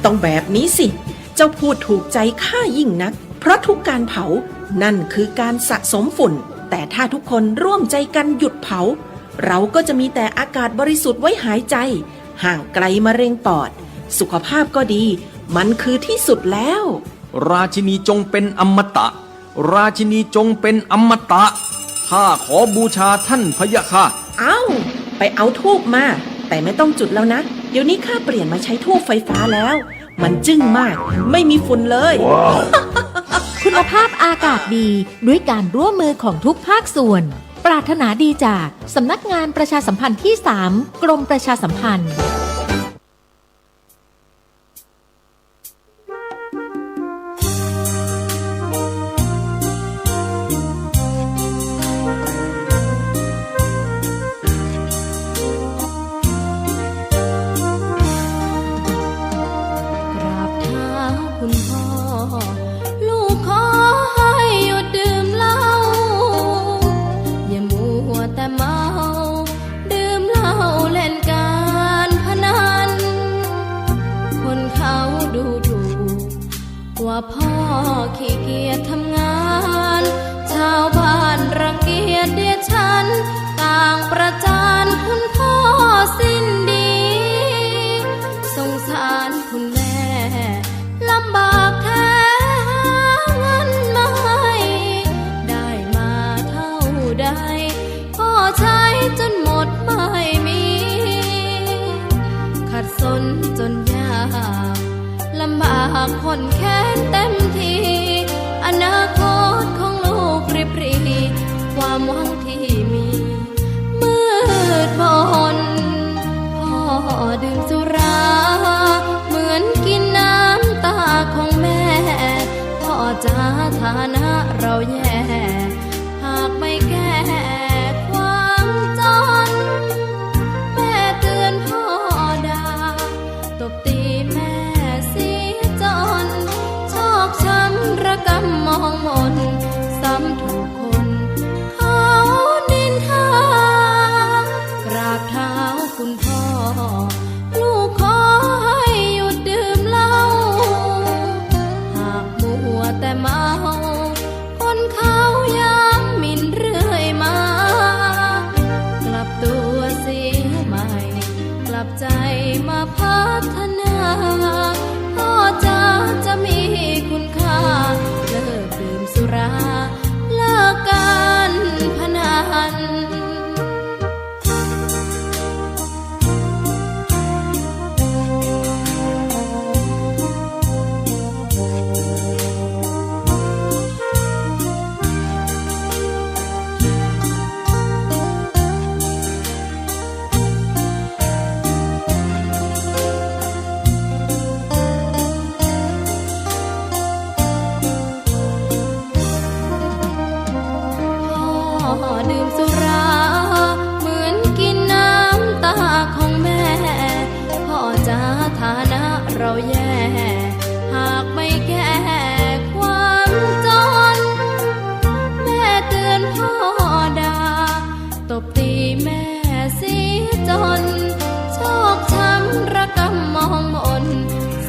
ต้องแบบนี้สิเจ้าพูดถูกใจข้ายิ่งนักเพราะทุกการเผานั่นคือการสะสมฝุ่นแต่ถ้าทุกคนร่วมใจกันหยุดเผาเราก็จะมีแต่อากาศบริสุทธิ์ไว้หายใจห่างไกลมะเร็งปอดสุขภาพก็ดีมันคือที่สุดแล้วราชินีจงเป็นอมตะราชินีจงเป็นอมตะข้าขอบูชาท่านพะยะค่ะไปเอาธูปมาแต่ไม่ต้องจุดแล้วนะเดี๋ยวนี้ข้าเปลี่ยนมาใช้ธูปไฟฟ้าแล้วมันจึ้งมากไม่มีฝุ่นเลย wow. คุณภาพอากาศดีด้วยการร่วมมือของทุกภาคส่วนปรารถนาดีจากสำนักงานประชาสัมพันธ์ที่ 3 กรมประชาสัมพันธ์ว่าพ่อขี้เกียจทำงานชาวบ้านรังเกียจเดียดฉันต่างประจานคุณพ่อสิ้นดีสงสารคุณแม่ลำบากแท้หาเงินมาให้ได้มาเท่าใดพ่อใช้จนหมดไม่มีขัดสนจนยากลำบากคนแค้นเต็มทีอนาคตของลูกริบหรี่ความหวังที่มีมืดมนพ่อดื่มสุราเหมือนกินน้ำตาของแม่พ่อจ๋าฐานะเราแย่หากไม่แก้ความจนแม่เตือนพ่อด่าตบตีแม่ช้ำระกำมองมนซ้ำถูกคนเขานินทากราบเท้าคุณพ่อลูกขอให้หยุดดื่มเหล้าหากมัวแต่เมาคนเขาย้ำหมิ่นเรื่อยมากลับตัวเสียใหม่กลับใจมาพัฒนาพ่อจะมีคุณค่าเลิกดื่มสุราเลิกการพนันดื่มสุราเหมือนกินน้ำตาของแม่พ่อจ๋าฐานะเราแย่หากไม่แก้ความจนแม่เตือนพ่อด่าตบตีแม่เสียจนชอกช้ำระกำมองมน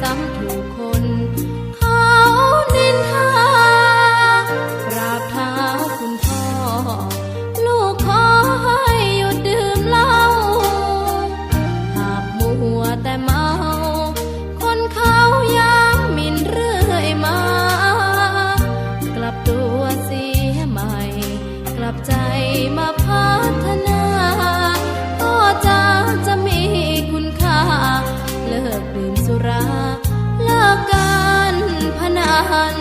ซ้ำถูกคนเขานินทากราบเท้าคุณพ่อลูกขอให้หยุดดื่มเหล้าหากมัวแต่เมาคนเขาย้ำหมิ่นเรื่อยมากลับตัวเสียใหม่กลับใจมาพัฒนาพ่อจะมีคุณค่าเลิกดื่มสุราเลิกการพนัน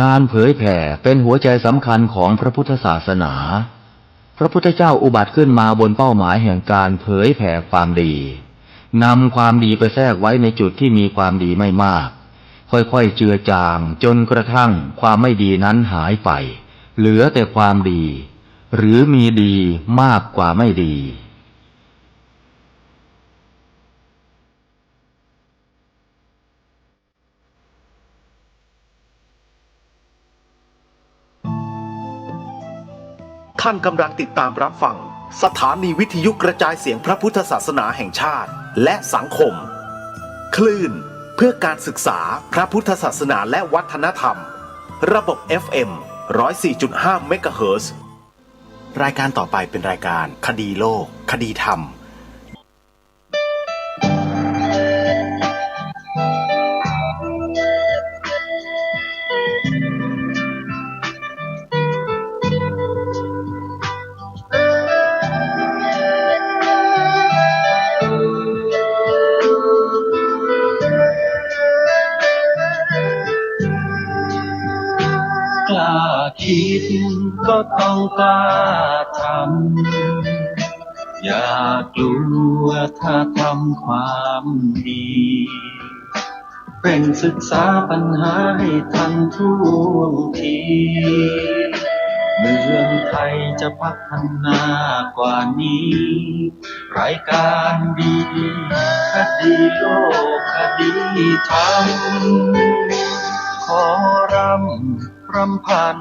งานเผยแผ่เป็นหัวใจสำคัญของพระพุทธศาสนาพระพุทธเจ้าอุบัติขึ้นมาบนเป้าหมายแห่งการเผยแผ่ความดีนำความดีไปแทรกไว้ในจุดที่มีความดีไม่มากค่อยๆเจือจางจนกระทั่งความไม่ดีนั้นหายไปเหลือแต่ความดีหรือมีดีมากกว่าไม่ดีท่านกำลังติดตามรับฟังสถานีวิทยุกระจายเสียงพระพุทธศาสนาแห่งชาติและสังคมคลื่นเพื่อการศึกษาพระพุทธศาสนาและวัฒนธรรมระบบ FM 104.5 เมกะเฮิรตซ์รายการต่อไปเป็นรายการคดีโลกคดีธรรมกล้าคิดก็ต้องกล้าทำอย่ากลัวถ้าทำความดีเร่งศึกษาปัญหาให้ทันท่วงทีเมืองไทยจะพัฒนากว่านี้รายการดีคดีโลกคดีธรรมขอรำพัน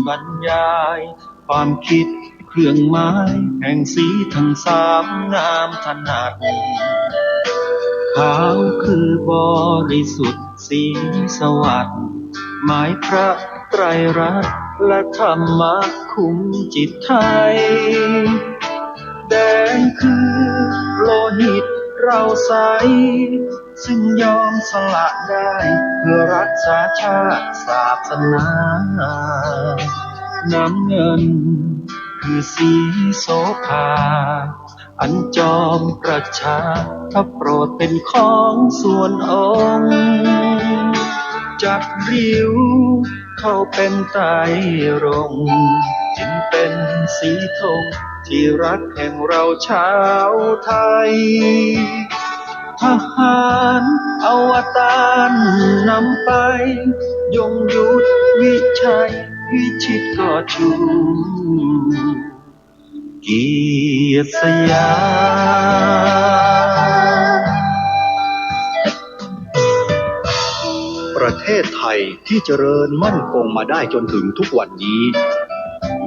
บรรยายความคิดเครื่องหมายแห่งสีทั้งสามงามถนัดขาวคือบริสุทธิ์สีสวัสดิ์หมายพระไตรรัตน์และธรรมะคุ้มจิตไทยแดงคือโลหิตเราใสซึ่งยอมสละได้เพื่อรักษาชาติศาสนาน้ำเงินคือสีโสภาอันจอมประชาถ้าโปรดเป็นของส่วนองค์จัดริ้วเข้าเป็นไตรรงค์จึงเป็นสีธงที่รักแห่งเราชาวไทยทหารอวตารนำไปยงยุทธวิชัยวิชิตก็ชูเกียรติสยามประเทศไทยที่เจริญมั่นคงมาได้จนถึงทุกวันนี้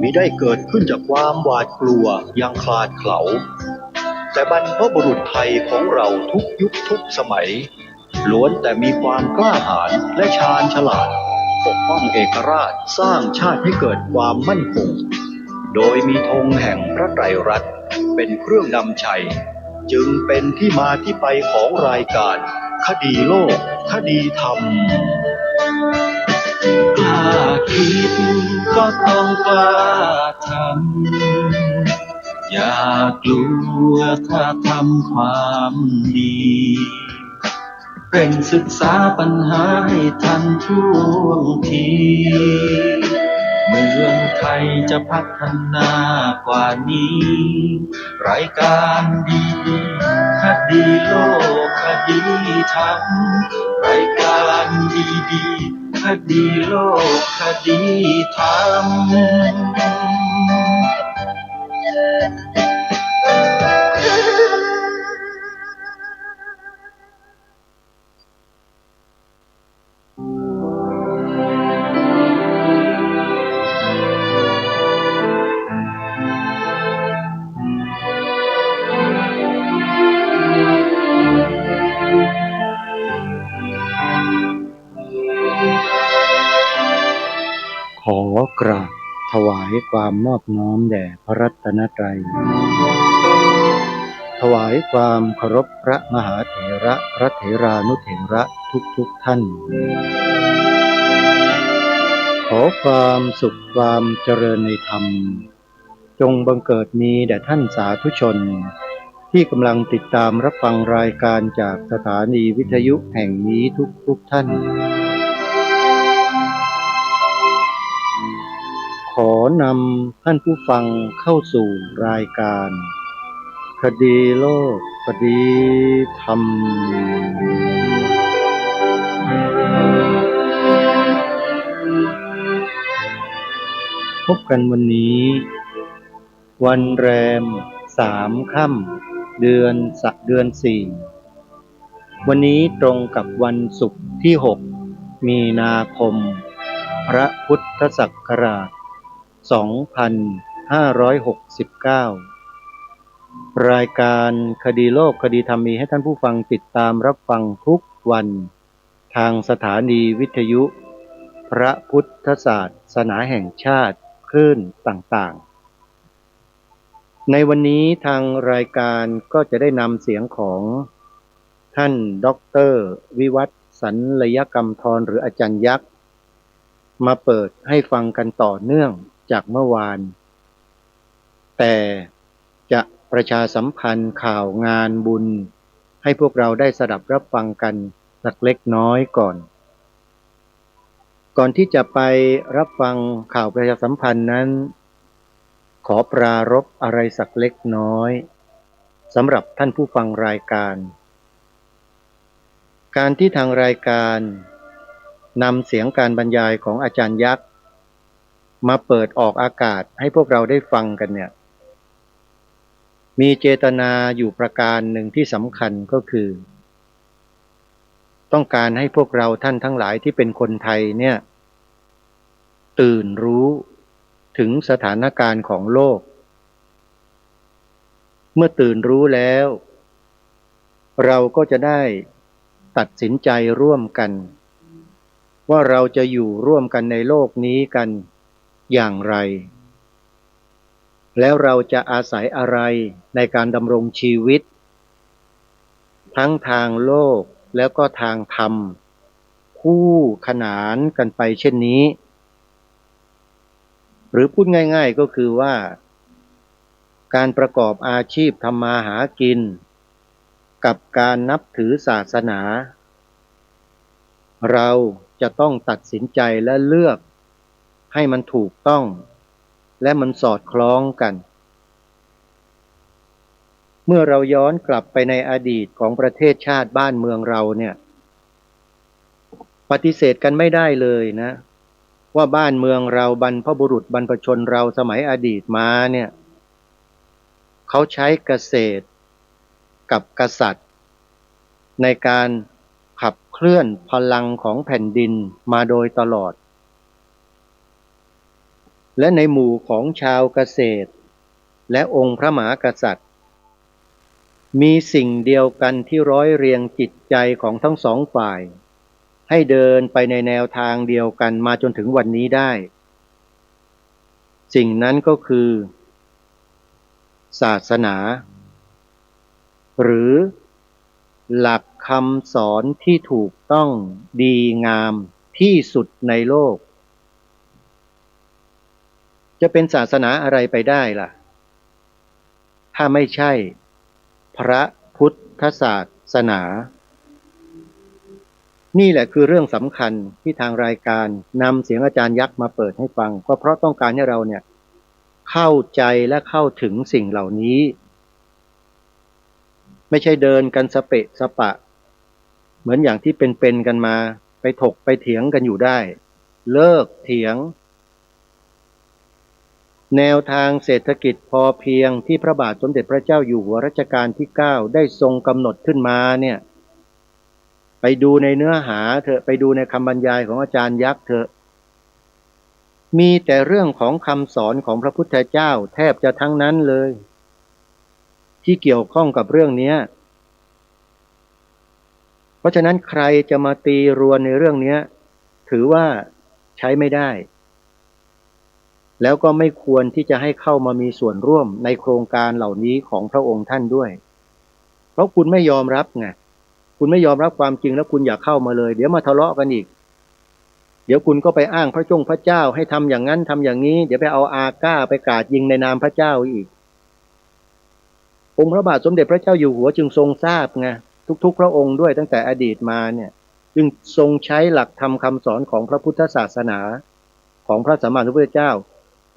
มิได้เกิดขึ้นจากความหวาดกลัวอย่างคลาดเขลาแต่บรรพบุรุษไทยของเราทุกยุคทุกสมัยล้วนแต่มีความกล้าหาญและชาญฉลาดปกป้องเอกราชสร้างชาติให้เกิดความมั่นคงโดยมีธงแห่งพระไตรรัตน์เป็นเครื่องนำชัยจึงเป็นที่มาที่ไปของรายการคดีโลกคดีธรรมกล้าคิดก็ต้องกล้าทำอย่ากลัวถ้าทำความดีเร่งศึกษาปัญหาให้ทันท่วงทีเมืองไทยจะพัฒนากว่านี้รายการดีคดีโลกคดีธรรมรายการดีคดีโลกคดีธรรมขอกราบถวายความนอบน้อมแด่พระรัตนตรัยถวายความเคารพพระมหาเถระพระเถรานุเถระทุกท่านขอความสุขความเจริญในธรรมจงบังเกิดมีแด่ท่านสาธุชนที่กำลังติดตามรับฟังรายการจากสถานีวิทยุแห่งนี้ทุกท่าน อนำท่านผู้ฟังเข้าสู่รายการ คดีโลกคดีธรรม พบกันวันนี้ วันแรม3 ค่ำเดือน4วันนี้ตรงกับวันศุกร์ที่6มีนาคมพระพุทธศักราช2569รายการคดีโลกคดีธรรมมีให้ท่านผู้ฟังติดตามรับฟังทุกวันทางสถานีวิทยุพระพุทธศาสนาแห่งชาติคลื่นต่างๆในวันนี้ทางรายการก็จะได้นำเสียงของท่านดร.วิวัฒน์สันลยกรรมธรหรืออาจารย์ยักษ์มาเปิดให้ฟังกันต่อเนื่องจากเมื่อวานแต่จะประชาสัมพันธ์ข่าวงานบุญให้พวกเราได้สดับรับฟังกันสักเล็กน้อยก่อนที่จะไปรับฟังข่าวประชาสัมพันธ์นั้นขอปรารภอะไรสักเล็กน้อยสำหรับท่านผู้ฟังรายการการที่ทางรายการนำเสียงการบรรยายของอาจารย์ยักษ์มาเปิดออกอากาศให้พวกเราได้ฟังกันเนี่ยมีเจตนาอยู่ประการหนึ่งที่สำคัญก็คือต้องการให้พวกเราท่านทั้งหลายที่เป็นคนไทยเนี่ยตื่นรู้ถึงสถานการณ์ของโลกเมื่อตื่นรู้แล้วเราก็จะได้ตัดสินใจร่วมกันว่าเราจะอยู่ร่วมกันในโลกนี้กันอย่างไรแล้วเราจะอาศัยอะไรในการดำรงชีวิตทั้งทางโลกแล้วก็ทางธรรมคู่ขนานกันไปเช่นนี้หรือพูดง่ายๆก็คือว่าการประกอบอาชีพทำมาหากินกับการนับถือศาสนาเราจะต้องตัดสินใจและเลือกให้มันถูกต้องและมันสอดคล้องกันเมื่อเราย้อนกลับไปในอดีตของประเทศชาติบ้านเมืองเราเนี่ยปฏิเสธกันไม่ได้เลยนะว่าบ้านเมืองเราบรรพบุรุษบรรพชนเราสมัยอดีตมาเนี่ยเขาใช้เกษตรกับกษัตริย์ในการขับเคลื่อนพลังของแผ่นดินมาโดยตลอดและในหมู่ของชาวเกษตรและองค์พระมหากษัตริย์มีสิ่งเดียวกันที่ร้อยเรียงจิตใจของทั้งสองฝ่ายให้เดินไปในแนวทางเดียวกันมาจนถึงวันนี้ได้สิ่งนั้นก็คือศาสนาหรือหลักคำสอนที่ถูกต้องดีงามที่สุดในโลกจะเป็นศาสนาอะไรไปได้ล่ะถ้าไม่ใช่พระพุทธศาสนานี่แหละคือเรื่องสำคัญที่ทางรายการนำเสียงอาจารย์ยักษ์มาเปิดให้ฟังก็เพราะต้องการให้เราเนี่ยเข้าใจและเข้าถึงสิ่งเหล่านี้ไม่ใช่เดินกันสเปะสปะเหมือนอย่างที่เป็นกันมาไปถกไปเถียงกันอยู่ได้เลิกเถียงแนวทางเศรษฐกิจพอเพียงที่พระบาทสมเด็จพระเจ้าอยู่หัวรัชกาลที่9ได้ทรงกำหนดขึ้นมาเนี่ยไปดูในเนื้อหาเถอะไปดูในคำบรรยายของอาจารย์ยักษ์เถอะมีแต่เรื่องของคำสอนของพระพุทธเจ้าแทบจะทั้งนั้นเลยที่เกี่ยวข้องกับเรื่องนี้เพราะฉะนั้นใครจะมาตีรวนในเรื่องนี้ถือว่าใช้ไม่ได้แล้วก็ไม่ควรที่จะให้เข้ามามีส่วนร่วมในโครงการเหล่านี้ของพระองค์ท่านด้วยเพราะคุณไม่ยอมรับไงคุณไม่ยอมรับความจริงแล้วคุณอยากเข้ามาเลยเดี๋ยวมาทะเลาะกันอีกเดี๋ยวคุณก็ไปอ้างพระเจ้าให้ทำอย่างนั้นทำอย่างนี้เดี๋ยวไปเอาอาก้าไปกราดยิงในนามพระเจ้าอีกองค์พระบาทสมเด็จพระเจ้าอยู่หัวจึงทรงทราบไงทุกๆพระองค์ด้วยตั้งแต่อดีตมาเนี่ยจึงทรงใช้หลักธรรมคำสอนของพระพุทธศาสนาของพระสัมมาสัมพุทธเจ้า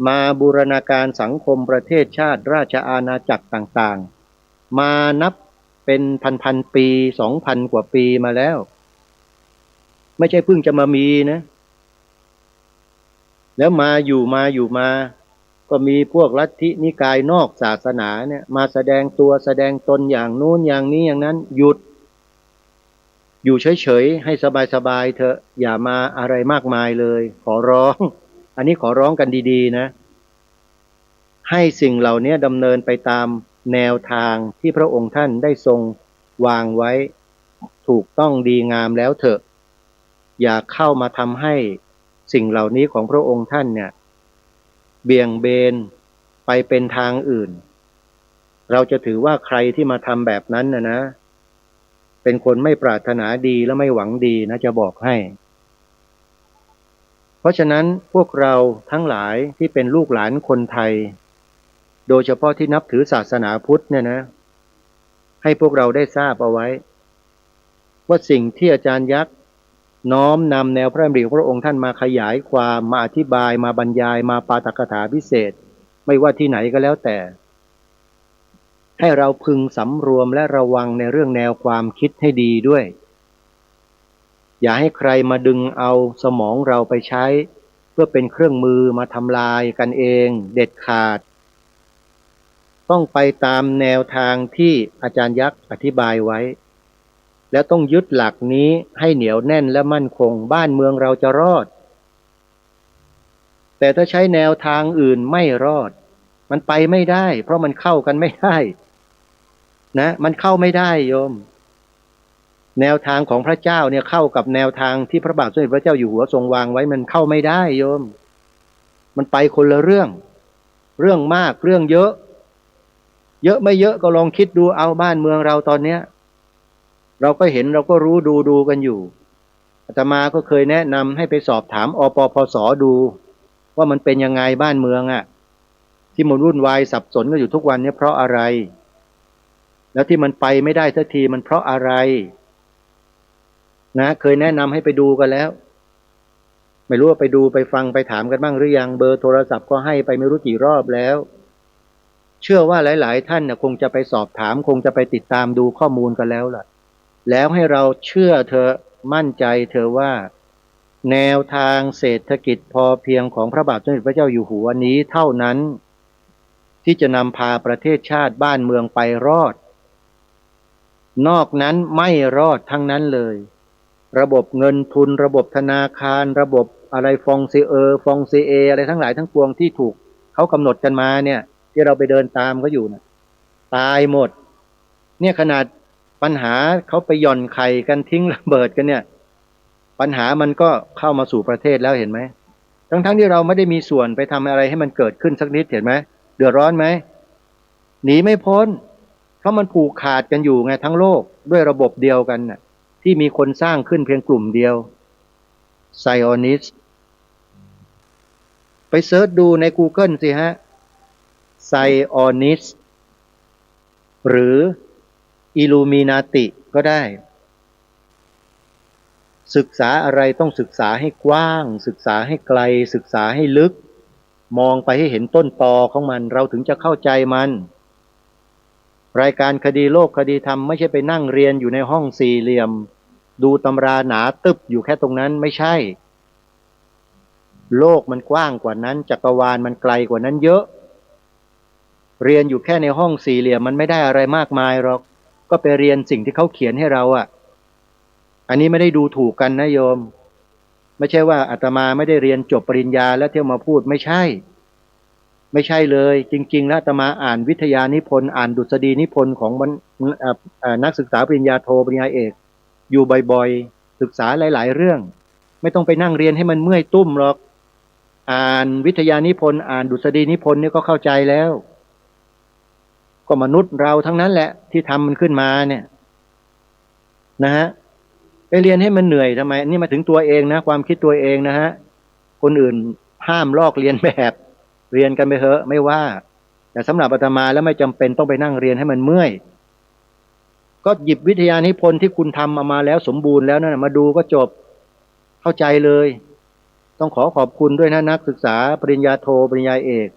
มาบูรณาการสังคมประเทศชาติราชอาณาจักรต่างๆมานับเป็นพันปี2,000 กว่าปีมาแล้วไม่ใช่เพิ่งจะมามีนะแล้วมาอยู่มาก็มีพวกลัทธินิกายนอกศาสนาเนี่ยมาแสดงตัวแสดงตนอย่างนู้นอย่างนี้อย่างนั้นหยุดอยู่เฉยๆให้สบายๆเถอะอย่ามาอะไรมากมายเลยขอร้องอันนี้ขอร้องกันดีๆนะให้สิ่งเหล่านี้ดำเนินไปตามแนวทางที่พระองค์ท่านได้ทรงวางไว้ถูกต้องดีงามแล้วเถอะอย่าเข้ามาทำให้สิ่งเหล่านี้ของพระองค์ท่านเนี่ยเบี่ยงเบนไปเป็นทางอื่นเราจะถือว่าใครที่มาทำแบบนั้นนะเป็นคนไม่ปรารถนาดีและไม่หวังดีนะจะบอกให้เพราะฉะนั้นพวกเราทั้งหลายที่เป็นลูกหลานคนไทยโดยเฉพาะที่นับถือศาสนาพุทธเนี่ยนะให้พวกเราได้ทราบเอาไว้ว่าสิ่งที่อาจารย์ยักษ์น้อมนำแนวพระดำริของพระองค์ท่านมาขยายความมาอธิบายมาบรรยายมาปาฐกถาพิเศษไม่ว่าที่ไหนก็แล้วแต่ให้เราพึงสำรวมและระวังในเรื่องแนวความคิดให้ดีด้วยอย่าให้ใครมาดึงเอาสมองเราไปใช้เพื่อเป็นเครื่องมือมาทำลายกันเองเด็ดขาดต้องไปตามแนวทางที่อาจารย์ยักษ์อธิบายไว้แล้วต้องยึดหลักนี้ให้เหนียวแน่นและมั่นคงบ้านเมืองเราจะรอดแต่ถ้าใช้แนวทางอื่นไม่รอดมันไปไม่ได้เพราะมันเข้ากันไม่ได้นะมันเข้าไม่ได้โยมแนวทางของพระเจ้าเนี่ยเข้ากับแนวทางที่พระบาทสมเด็จพระเจ้าอยู่หัวทรงวางไว้มันเข้าไม่ได้โยมมันไปคนละเรื่องมากเรื่องเยอะไม่เยอะก็ลองคิดดูเอาบ้านเมืองเราตอนเนี้ยเราก็เห็นเราก็รู้ดูกันอยู่อาตมาก็เคยแนะนำให้ไปสอบถามอปพสดูว่ามันเป็นยังไงบ้านเมืองอ่ะที่มันวุ่นวายสับสนกันอยู่ทุกวันนี้เพราะอะไรแล้วที่มันไปไม่ได้สักทีมันเพราะอะไรนะเคยแนะนำให้ไปดูกันแล้วไม่รู้ว่าไปดูไปฟังไปถามกันบ้างหรือยังเบอร์โทรศัพท์ก็ให้ไปไม่รู้กี่รอบแล้วเชื่อว่าหลายๆท่านคงจะไปสอบถามคงจะไปติดตามดูข้อมูลกันแล้วล่ะแล้วให้เราเชื่อเธอมั่นใจเธอว่าแนวทางเศรษฐกิจพอเพียงของพระบาทสมเด็จพระเจ้าอยู่หัวนี้เท่านั้นที่จะนำพาประเทศชาติบ้านเมืองไปรอดนอกนั้นไม่รอดทั้งนั้นเลยระบบเงินทุนระบบธนาคารระบบอะไรฟองซีเออะไรทั้งหลายทั้งปวงที่ถูกเขากำหนดกันมาเนี่ยที่เราไปเดินตามเขาอยู่นะตายหมดเนี่ยขนาดปัญหาเขาไปหย่อนไข่กันทิ้งระเบิดกันเนี่ยปัญหามันก็เข้ามาสู่ประเทศแล้วเห็นไหมทั้งที่เราไม่ได้มีส่วนไปทำอะไรให้มันเกิดขึ้นสักนิดเห็นไหมเดือดร้อนไหมหนีไม่พ้นเพราะมันผูกขาดกันอยู่ไงทั้งโลกด้วยระบบเดียวกันน่ะที่มีคนสร้างขึ้นเพียงกลุ่มเดียวไซออนิสต์ไปเสิร์ชดูใน Google สิฮะไซออนิสต์หรืออิลูมินาติก็ได้ศึกษาอะไรต้องศึกษาให้กว้างศึกษาให้ไกลศึกษาให้ลึกมองไปให้เห็นต้นตอของมันเราถึงจะเข้าใจมันรายการคดีโลกคดีธรรมไม่ใช่ไปนั่งเรียนอยู่ในห้องสี่เหลี่ยมดูตำราหนาตึบอยู่แค่ตรงนั้นไม่ใช่โลกมันกว้างกว่านั้นจักรวาลมันไกลกว่านั้นเยอะเรียนอยู่แค่ในห้องสี่เหลี่ยมมันไม่ได้อะไรมากมายหรอกก็ไปเรียนสิ่งที่เขาเขียนให้เราอ่ะอันนี้ไม่ได้ดูถูกกันนะโยมไม่ใช่ว่าอาตมาไม่ได้เรียนจบปริญญาแล้วเที่ยวมาพูดไม่ใช่เลยจริงๆแล้วอาตมาอ่านวิทยานิพนธ์อ่านดุษฎีนิพนธ์ของนักศึกษาปริญญาโทปริญญาเอกอยู่บ่อยๆศึกษาหลายๆเรื่องไม่ต้องไปนั่งเรียนให้มันเมื่อยตุ้มหรอกอ่านวิทยานิพนธ์อ่านดุษฎีนิพนธ์นี่ก็เข้าใจแล้วก็มนุษย์เราทั้งนั้นแหละที่ทำมันขึ้นมาเนี่ยนะฮะไปเรียนให้มันเหนื่อยทำไมนี่มาถึงตัวเองนะความคิดตัวเองนะฮะคนอื่นห้ามลอกเรียนแบบเรียนกันไปเถอะไม่ว่าแต่สำหรับอาตมาแล้วไม่จำเป็นต้องไปนั่งเรียนให้มันเมื่อยก็หยิบวิทยานิพนธ์ที่คุณทำมาแล้วสมบูรณ์แล้วนั่นมาดูก็จบเข้าใจเลย ต้องขอขอบคุณด้วยนะนักศึกษาปริญญาโทปริญญาเอก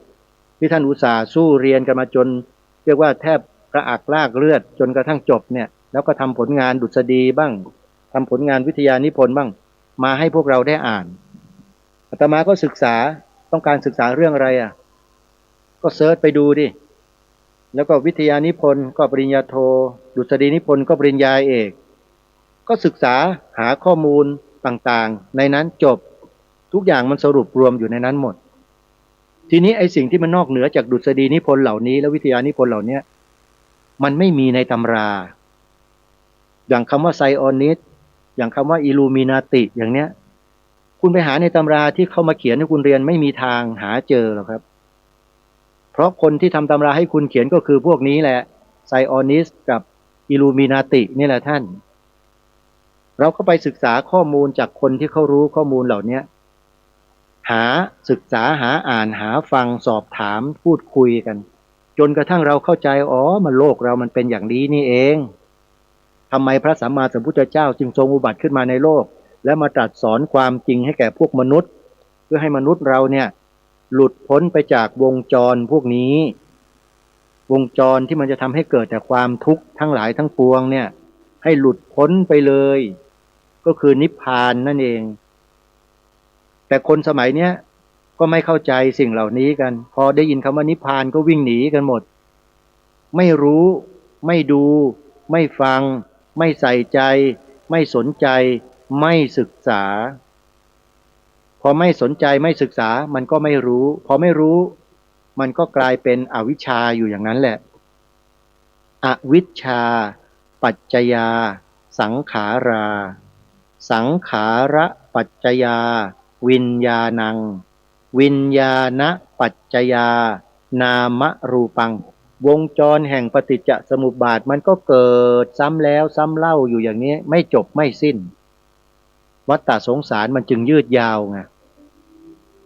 ที่ท่านอุตส่าห์สู้เรียนกันมาจนเรียกว่าแทบกระอักลากเลือดจนกระทั่งจบเนี่ยแล้วก็ทำผลงานดุษฎีบ้างทำผลงานวิทยานิพนธ์บ้างมาให้พวกเราได้อ่านอาตมาก็ศึกษาต้องการศึกษาเรื่องอะไรอ่ะก็เซิร์ชไปดูดิแล้วก็วิทยานิพนธ์ก็ปริญญาโทดุษฎีนิพนธ์ก็ปริญญาเอกก็ศึกษาหาข้อมูลต่างๆในนั้นจบทุกอย่างมันสรุปรวมอยู่ในนั้นหมดทีนี้ไอ้สิ่งที่มันนอกเหนือจากดุษฎีนิพนธ์เหล่านี้และวิทยานิพนธ์เหล่านี้มันไม่มีในตำราอย่างคำว่าไซออนิสอย่างคำว่าอิลูมินาติอย่างเนี้ยคุณไปหาในตำราที่เขามาเขียนให้คุณเรียนไม่มีทางหาเจอหรอกครับเพราะคนที่ทำตำราให้คุณเขียนก็คือพวกนี้แหละไซออนิสกับอิลูมินาตินี่แหละท่านเราก็ไปศึกษาข้อมูลจากคนที่เขารู้ข้อมูลเหล่านี้หาศึกษาหาอ่านหาฟังสอบถามพูดคุยกันจนกระทั่งเราเข้าใจมันโลกเรามันเป็นอย่างนี้นี่เองทำไมพระสัมมาสัมพุทธเจ้าจึงทรงอุบัติขึ้นมาในโลกและมาตรัสสอนความจริงให้แก่พวกมนุษย์เพื่อให้มนุษย์เราเนี่ยหลุดพ้นไปจากวงจรพวกนี้วงจรที่มันจะทำให้เกิดแต่ความทุกข์ทั้งหลายทั้งปวงเนี่ยให้หลุดพ้นไปเลยก็คือนิพพานนั่นเองแต่คนสมัยเนี้ยก็ไม่เข้าใจสิ่งเหล่านี้กันพอได้ยินคำว่านิพพานก็วิ่งหนีกันหมดไม่รู้ไม่ดูไม่ฟังไม่ใส่ใจไม่สนใจไม่ศึกษาพอไม่สนใจไม่ศึกษามันก็ไม่รู้พอไม่รู้มันก็กลายเป็นอวิชชาอยู่อย่างนั้นแหละอวิชชาปัจจยาสังขาราสังขาระปัจจยาวิญญาณังวิญญาณปัจจยานามรูปังวงจรแห่งปฏิจจสมุปบาทมันก็เกิดซ้ำแล้วซ้ำเล่าอยู่อย่างนี้ไม่จบไม่สิ้นวัฏฏะสงสารมันจึงยืดยาวไง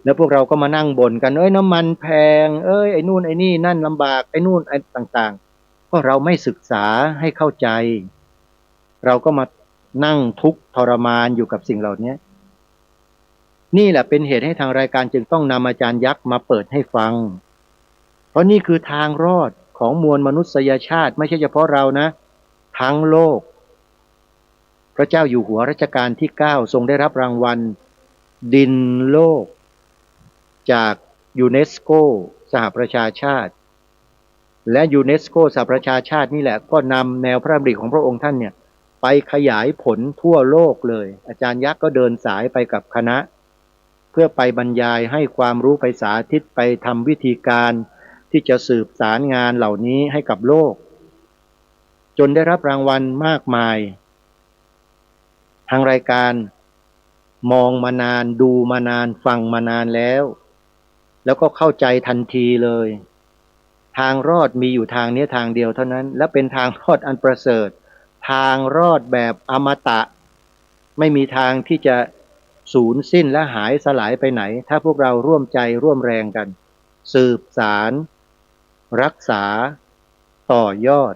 แล้วพวกเราก็มานั่งบ่นกันน้ำมันแพงไอ้นู่นไอ้นี่นั่นลำบากไอ้นู่นไอ้ต่างๆก็เราไม่ศึกษาให้เข้าใจเราก็มานั่งทุกข์ทรมานอยู่กับสิ่งเหล่านี้นี่แหละเป็นเหตุให้ทางรายการจึงต้องนำอาจารย์ยักษ์มาเปิดให้ฟังเพราะนี่คือทางรอดของมวลมนุษยชาติไม่ใช่เฉพาะเรานะทั้งโลกพระเจ้าอยู่หัวรัชกาลที่9ทรงได้รับรางวัลดินโลกจากยูเนสโกสหประชาชาติและยูเนสโกสหประชาชาตินี่แหละก็นำแนวพระดำริของพระองค์ท่านเนี่ยไปขยายผลทั่วโลกเลยอาจารย์ยักษ์ก็เดินสายไปกับคณะเพื่อไปบรรยายให้ความรู้ไปสาธิตไปทำวิธีการที่จะสืบสารงานเหล่านี้ให้กับโลกจนได้รับรางวัลมากมายทางรายการมองมานานดูมานานฟังมานานแล้วก็เข้าใจทันทีเลยทางรอดมีอยู่ทางนี้ทางเดียวเท่านั้นและเป็นทางรอดอันประเสริฐทางรอดแบบอมตะไม่มีทางที่จะสูญสิ้นและหายสลายไปไหนถ้าพวกเราร่วมใจร่วมแรงกันสืบสารรักษาต่อยอด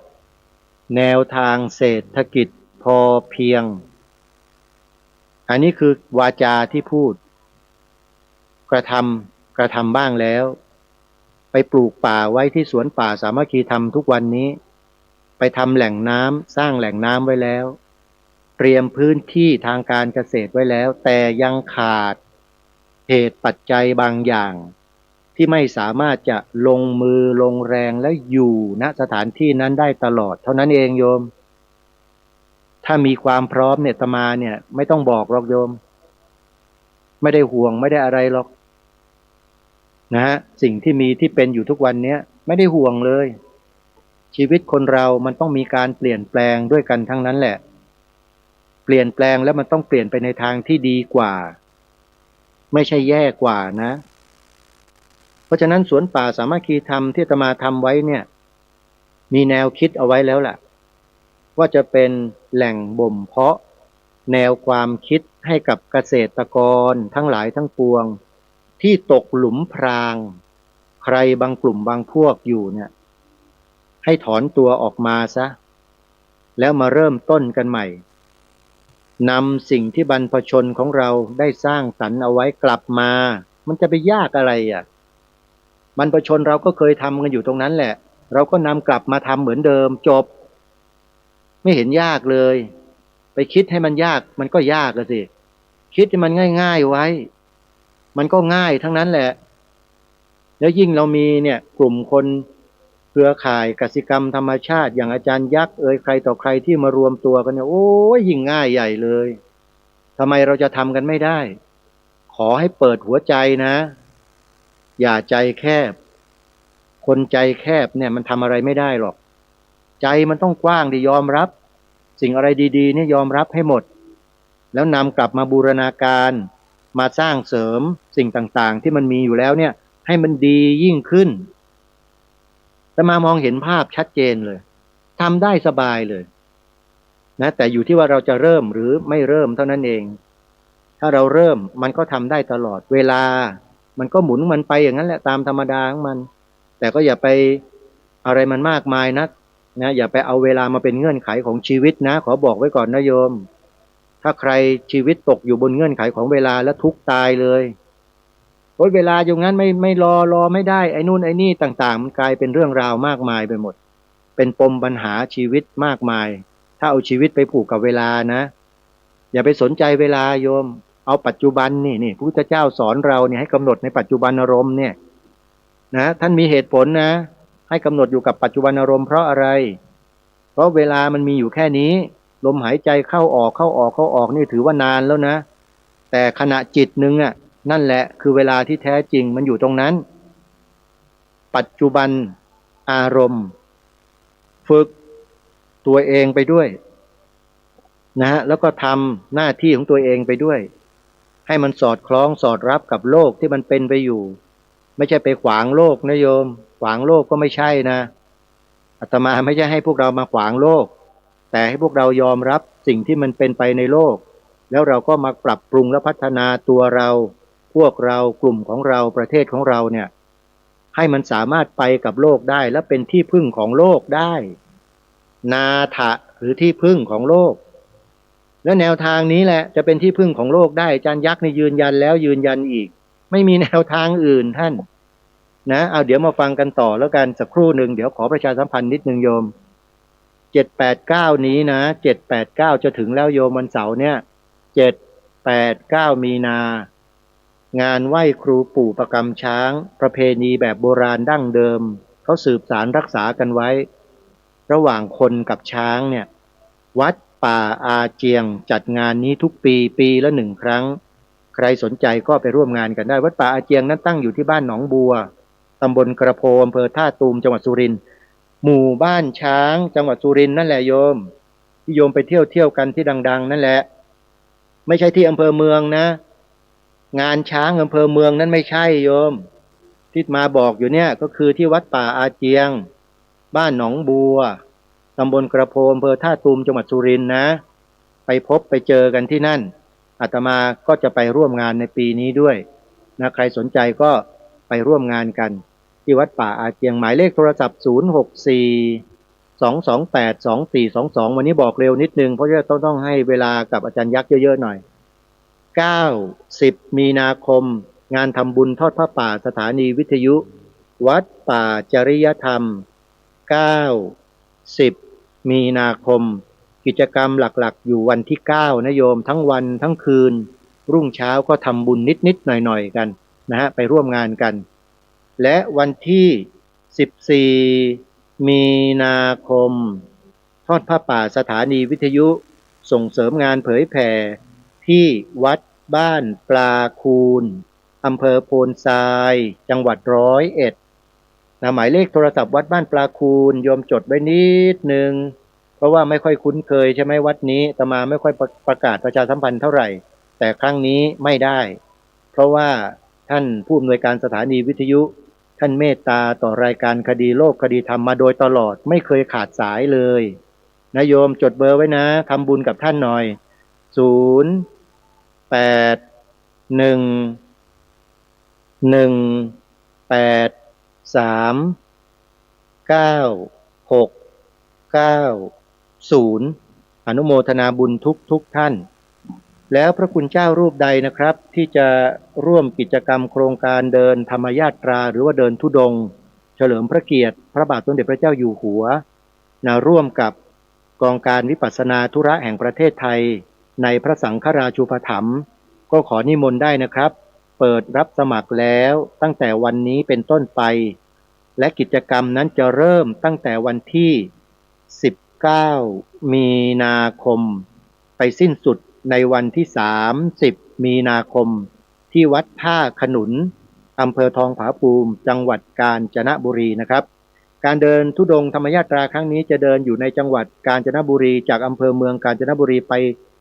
แนวทางเศรษฐกิจพอเพียงอันนี้คือวาจาที่พูดกระทำบ้างแล้วไปปลูกป่าไว้ที่สวนป่าสามัคคีธรรมทุกวันนี้ไปทำแหล่งน้ำสร้างแหล่งน้ำไว้แล้วเตรียมพื้นที่ทางการเกษตรไว้แล้วแต่ยังขาดเหตุปัจจัยบางอย่างที่ไม่สามารถจะลงมือลงแรงและอยู่ณสถานที่นั้นได้ตลอดเท่านั้นเองโยมถ้ามีความพร้อมเนี่ยอาตมาเนี่ยไม่ต้องบอกหรอกโยมไม่ได้ห่วงไม่ได้อะไรหรอกนะฮะสิ่งที่มีที่เป็นอยู่ทุกวันนี้ไม่ได้ห่วงเลยชีวิตคนเรามันต้องมีการเปลี่ยนแปลงด้วยกันทั้งนั้นแหละเปลี่ยนแปลงแล้วมันต้องเปลี่ยนไปในทางที่ดีกว่าไม่ใช่แย่กว่านะเพราะฉะนั้นสวนป่าสามัคคีธรรมที่อาตมาทำไว้เนี่ยมีแนวคิดเอาไว้แล้วล่ะว่าจะเป็นแหล่งบ่มเพาะแนวความคิดให้กับเกษตรกรทั้งหลายทั้งปวงที่ตกหลุมพรางใครบางกลุ่มบางพวกอยู่เนี่ยให้ถอนตัวออกมาซะแล้วมาเริ่มต้นกันใหม่ นำสิ่งที่บรรพชนของเราได้สร้างสรรค์เอาไว้กลับมามันจะไปยากอะไรอ่ะบรรพชนเราก็เคยทำกันอยู่ตรงนั้นแหละเราก็นำกลับมาทำเหมือนเดิมจบไม่เห็นยากเลยไปคิดให้มันยากมันก็ยากอะสิคิดให้มันง่ายๆไว้มันก็ง่ายทั้งนั้นแหละแล้วยิ่งเรามีเนี่ยกลุ่มคนเครือข่ายกสิกรรมธรรมชาติอย่างอาจารย์ยักษ์ใครต่อใครที่มารวมตัวกันเนี่ยโอ้ยยิ่งง่ายใหญ่เลยทำไมเราจะทำกันไม่ได้ขอให้เปิดหัวใจนะอย่าใจแคบคนใจแคบเนี่ยมันทำอะไรไม่ได้หรอกใจมันต้องกว้างดิยอมรับสิ่งอะไรดีๆเนี่ยยอมรับให้หมดแล้วนำกลับมาบูรณาการมาสร้างเสริมสิ่งต่างๆที่มันมีอยู่แล้วเนี่ยให้มันดียิ่งขึ้นแต่มามองเห็นภาพชัดเจนเลยทำได้สบายเลยนะแต่อยู่ที่ว่าเราจะเริ่มหรือไม่เริ่มเท่านั้นเองถ้าเราเริ่มมันก็ทำได้ตลอดเวลามันก็หมุนมันไปอย่างนั้นแหละตามธรรมดาของมันแต่ก็อย่าไปอะไรมันมากมายนักนะอย่าไปเอาเวลามาเป็นเงื่อนไขของชีวิตนะขอบอกไว้ก่อนนะโยมถ้าใครชีวิตตกอยู่บนเงื่อนไขของเวลาแล้วทุกข์ตายเลยโอ้ยเวลาอย่างนั้นไม่รอไม่ได้ไอ้นู่นไอ้นี่ต่างๆมันกลายเป็นเรื่องราวมากมายไปหมดเป็นปมปัญหาชีวิตมากมายถ้าเอาชีวิตไปผูกกับเวลานะอย่าไปสนใจเวลาโยมเอาปัจจุบันนี่พระพุทธเจ้าสอนเราเนี่ยให้กำหนดในปัจจุบันอารมณ์เนี่ยนะท่านมีเหตุผลนะให้กำหนดอยู่กับปัจจุบันอารมณ์เพราะอะไรเพราะเวลามันมีอยู่แค่นี้ลมหายใจเข้าออกนี่ถือว่านานแล้วนะแต่ขณะจิตนึงอ่ะนั่นแหละคือเวลาที่แท้จริงมันอยู่ตรงนั้นปัจจุบันอารมณ์ฝึกตัวเองไปด้วยนะแล้วก็ทำหน้าที่ของตัวเองไปด้วยให้มันสอดคล้องสอดรับกับโลกที่มันเป็นไปอยู่ไม่ใช่ไปขวางโลกนะโยมขวางโลกก็ไม่ใช่นะอาตมาไม่ใช่ให้พวกเรามาขวางโลกแต่ให้พวกเรายอมรับสิ่งที่มันเป็นไปในโลกแล้วเราก็มาปรับปรุงและพัฒนาตัวเราพวกเรากลุ่มของเราประเทศของเราเนี่ยให้มันสามารถไปกับโลกได้และเป็นที่พึ่งของโลกได้นาถะหรือที่พึ่งของโลกและแนวทางนี้แหละจะเป็นที่พึ่งของโลกได้อาจารย์ยักษ์นี่ยืนยันแล้วยืนยันอีกไม่มีแนวทางอื่นท่านนะเอาเดี๋ยวมาฟังกันต่อแล้วกันสักครู่หนึ่งเดี๋ยวขอประชาสัมพันธ์นิดนึงโยม7-8-9นี้นะ7-8-9จะถึงแล้วโยมวันเสาร์เนี่ย7-8-9มีนางานไหว้ครูปู่ประกำช้างประเพณีแบบโบราณดั้งเดิมเขาสืบสานรักษากันไว้ระหว่างคนกับช้างเนี่ยวัดป่าอาเจียงจัดงานนี้ทุกปีละ1ครั้งใครสนใจก็ไปร่วมงานกันได้วัดป่าอาเจียงนั้นตั้งอยู่ที่บ้านหนองบัวตำบลกระโพอำเภอท่าตูมจังหวัดสุรินทร์หมู่บ้านช้างจังหวัดสุรินทร์นั่นแหละโยมที่โยมไปเที่ยวกันที่ดังๆนั่นแหละไม่ใช่ที่อำเภอเมืองนะงานช้างอำเภอเมืองนั้นไม่ใช่โยมที่มาบอกอยู่เนี่ยก็คือที่วัดป่าอาเจียงบ้านหนองบัวตำบลกระโพอำเภอท่าตูมจังหวัดสุรินทร์นะไปพบไปเจอกันที่นั่นอาตมาก็จะไปร่วมงานในปีนี้ด้วยนะใครสนใจก็ไปร่วมงานกันที่วัดป่าอาเจียงหมายเลขโทรศัพท์064-228-2422วันนี้บอกเร็วนิดนึงเพราะจะต้องให้เวลากับอาจารย์ยักษ์เยอะๆหน่อย9-10 มีนาคมงานทำบุญทอดผ้าป่าสถานีวิทยุวัดป่าจริยธรรม9-10 มีนาคมกิจกรรมหลักๆอยู่วันที่9นะโยมทั้งวันทั้งคืนรุ่งเช้าก็ทำบุญนิดๆหน่อยๆกันนะฮะไปร่วมงานกันและวันที่14มีนาคมทอดผ้าป่าสถานีวิทยุส่งเสริมงานเผยแผ่ที่วัดบ้านปลาคูนอำเภอโพนทรายจังหวัด101นะหมายเลขโทรศัพท์วัดบ้านปลาคูนโยมจดไว้นิดนึงเพราะว่าไม่ค่อยคุ้นเคยใช่ไหมวัดนี้อาตมาไม่ค่อยประกาศประชาสัมพันธ์เท่าไหร่แต่ครั้งนี้ไม่ได้เพราะว่าท่านผู้อำนวยการสถานีวิทยุท่านเมตตาต่อรายการคดีโลกคดีธรรมมาโดยตลอดไม่เคยขาดสายเลยนะโยมจดเบอร์ไว้นะทำบุญกับท่านหน่อย081-183-9690อนุโมทนาบุญทุกท่าน แล้วพระคุณเจ้ารูปใดนะครับที่จะร่วมกิจกรรมโครงการเดินธรรมยาตราหรือว่าเดินธุดงค์เฉลิมพระเกียรติพระบาทสมเด็จพระเจ้าอยู่หัวร่วมกับกองการวิปัสสนาธุระแห่งประเทศไทยในพระสังฆราชูปถัมภ์ก็ขอนิมนต์ได้นะครับเปิดรับสมัครแล้วตั้งแต่วันนี้เป็นต้นไปและกิจกรรมนั้นจะเริ่มตั้งแต่วันที่19มีนาคมไปสิ้นสุดในวันที่30มีนาคมที่วัดท่าขนุนอำเภอทองผาภูมิจังหวัดกาญจนบุรีนะครับการเดินธุดงค์ธรรมยาตราครั้งนี้จะเดินอยู่ในจังหวัดกาญจนบุรีจากอำเภอเมืองกาญจนบุรีไป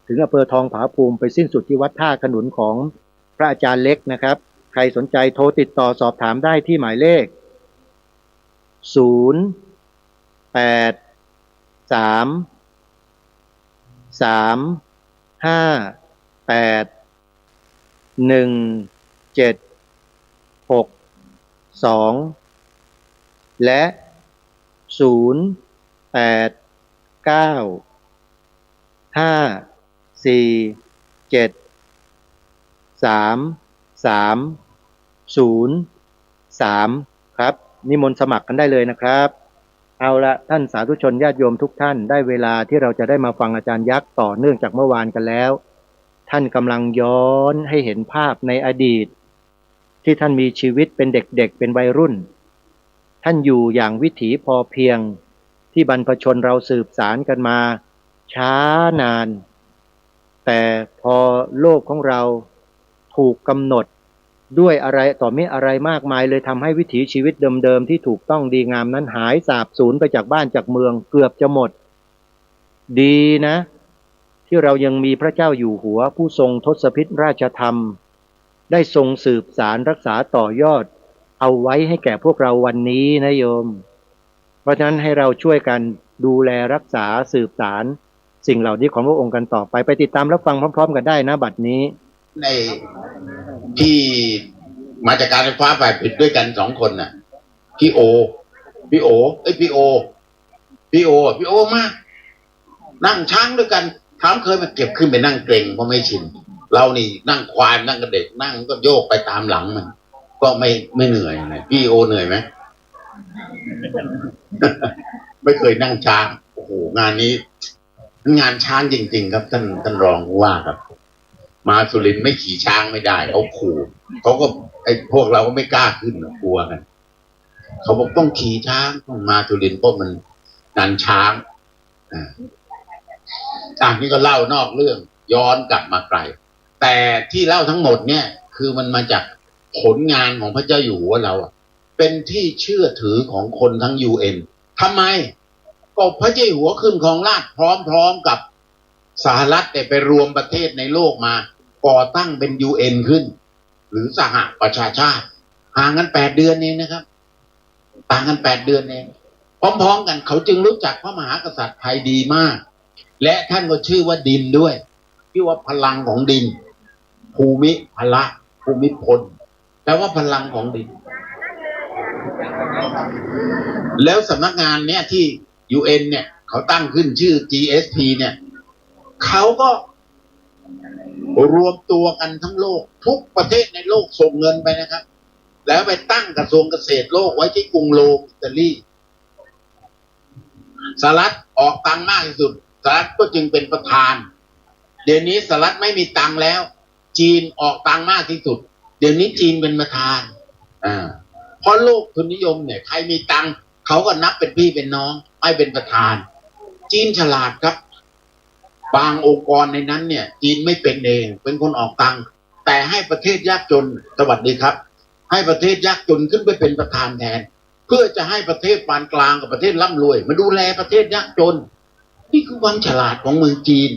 ถึงอำเภอทองผาภูมิไปสิ้นสุดที่วัดท่าขนุนของพระอาจารย์เล็กนะครับใครสนใจโทรติดต่อสอบถามได้ที่หมายเลขและครับนิมนต์สมัครกันได้เลยนะครับเอาละท่านสาธุชนญาติโยมทุกท่านได้เวลาที่เราจะได้มาฟังอาจารย์ยักษ์ต่อเนื่องจากเมื่อวานกันแล้วท่านกำลังย้อนให้เห็นภาพในอดีตที่ท่านมีชีวิตเป็นเด็กๆเป็นวัยรุ่นท่านอยู่อย่างวิถีพอเพียงที่บรรพชนเราสืบสารกันมาช้านานแต่พอโลกของเราถูกกำหนดด้วยอะไรต่อไม่อะไรมากมายเลยทำให้วิถีชีวิตเดิมๆที่ถูกต้องดีงามนั้นหายสาบสูญไปจากบ้านจากเมืองเกือบจะหมดดีนะที่เรายังมีพระเจ้าอยู่หัวผู้ทรงทศพิธราชธรรมได้ทรงสืบสารรักษาต่อยอดเอาไว้ให้แก่พวกเราวันนี้นะโยมเพราะฉะนั้นให้เราช่วยกันดูแลรักษาสืบสารสิ่งเหล่านี้ของพระองค์กันต่อไปติดตามรับฟังพร้อมๆกันได้นะบัดนี้ในที่มาจากการไฟฟ้าฝ่ายผลิตด้วยกัน2 คนน่ะพี่โอมานั่งช้างด้วยกันถามเคยมาเก็บขึ้นไปนั่งเกรงเพราะไม่ชินเรานี่นั่งควายนั่งกระเด็กนั่งก็โยกไปตามหลังมันก็ไม่เหนื่อยนะพี่โอเหนื่อยไหม ไม่เคยนั่งช้างโอ้โหงานนี้งานช้างจริงๆครับท่านรองว่าครับมาสุรินทร์ไม่ขี่ช้างไม่ได้เขาขู่เขาก็ไอ้พวกเราก็ไม่กล้าขึ้นกลัวกันเขาบอกต้องขี่ช้างต้องมาสุรินทร์เพราะมันงานช้างนี่ก็เล่านอกเรื่องย้อนกลับมาไกลแต่ที่เล่าทั้งหมดเนี่ยคือมันมาจากผลงานของพระเจ้าอยู่หัวเราเป็นที่เชื่อถือของคนทั้ง UN ทำไมก็พระเจ้าอยู่หัวขึ้นครองราชย์พร้อมๆกับสหรัฐแต่ไปรวมประเทศในโลกมาก่อตั้งเป็น UN ขึ้นหรือสหประชาชาติห่างกัน8 เดือนเองนะครับต่างกัน8 เดือนเองพร้อมๆกันเขาจึงรู้จักพระมหากษัตริย์ไทยดีมากและท่านก็ชื่อว่าดินด้วยที่ว่าพลังของดินภูมิพละภูมิพลแปลว่าพลังของดินแล้วสำนักงานเนี่ยที่ UN เนี่ยเขาตั้งขึ้นชื่อ GSP เนี่ยเขาก็รวมตัวกันทั้งโลกทุกประเทศในโลกส่งเงินไปนะครับแล้วไปตั้งกระทรวงเกษตรโลกไว้ที่กรุงโรมอิตาลีสหรัฐออกตังค์มากที่สุดสหรัฐก็จึงเป็นประธานเดี๋ยวนี้สหรัฐไม่มีตังค์แล้วจีนออกตังค์มากที่สุดเดี๋ยวนี้จีนเป็นประธานเพราะโลกทุนนิยมเนี่ยใครมีตังค์เขาก็นับเป็นพี่เป็นน้องไม่เป็นประธานจีนฉลาดครับบางองค์กรในนั้นเนี่ยจีนไม่เป็นเองเป็นคนออกตังค์แต่ให้ประเทศยากจนสวัสดีครับให้ประเทศยากจนขึ้นไปเป็นประธานแทนเพื่อจะให้ประเทศปานกลางกับประเทศร่ำรวยมาดูแลประเทศยากจนนี่คือความฉลาดของเมืองจีน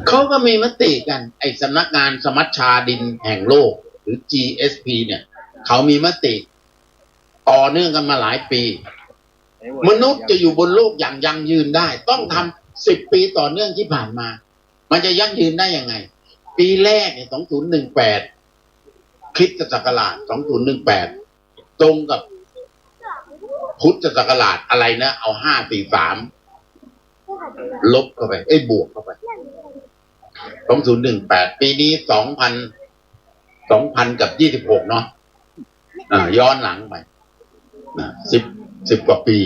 เขาก็มีมติกันไอ้สำนักงานสมัชชาดินแห่งโลกหรือ GSP เนี่ยเขามีมติต่อเนื่องกันมาหลายปีมนุษย์จะอยู่บนโลกอย่างยั่งยืนได้ต้องทำ10 ปีต่อเนื่องที่ผ่านมามันจะยั่งยืนได้ยังไงปีแรกเนี่ย2018คริสตศักราช2018ตรงกับพุทธศักราชอะไรนะเอา543 ลบเข้าไปบวกเข้าไป2018ปีนี้2000กับ26เนาะย้อนหลังไป10กว่าปี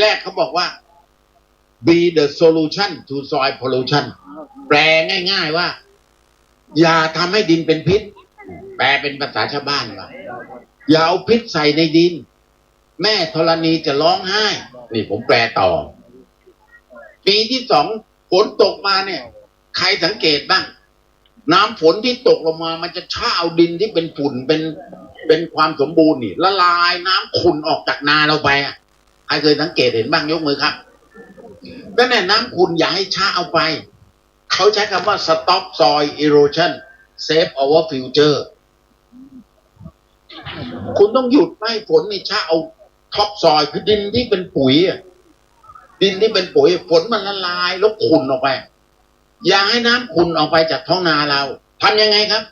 แรกเขาบอกว่า be the solution to soil pollution แปลง่ายๆว่าอย่าทำให้ดินเป็นพิษแปลเป็นภาษาชาวบ้านว่าอย่าเอาพิษใส่ในดินแม่ธรณีจะร้องไห้นี่ผมแปลต่อปีที่2ฝนตกมาเนี่ยใครสังเกตบ้างน้ำฝนที่ตกลงมามันจะช้าเอาดินที่เป็นฝุ่นเป็นความสมบูรณ์นี่ละลายน้ำขุ่นออกจากนาเราไปอ่ะใครเคยสังเกตเห็นบ้างยกมือครับก็แน่น้ำขุ่นอย่าให้ช้าเอาไปเขาใช้คำว่า stop soil erosion save our future คุณต้องหยุดไม่ให้ฝนนี่ช้าเอาท็อปซอยคือดินที่เป็นปุ๋ยดินที่เป็นปุ๋ยฝนมันละลายแล้วขุ่นออกไปอย่าให้น้ำขุ่นออกไปจากท้องนาเราทำยังไงครับ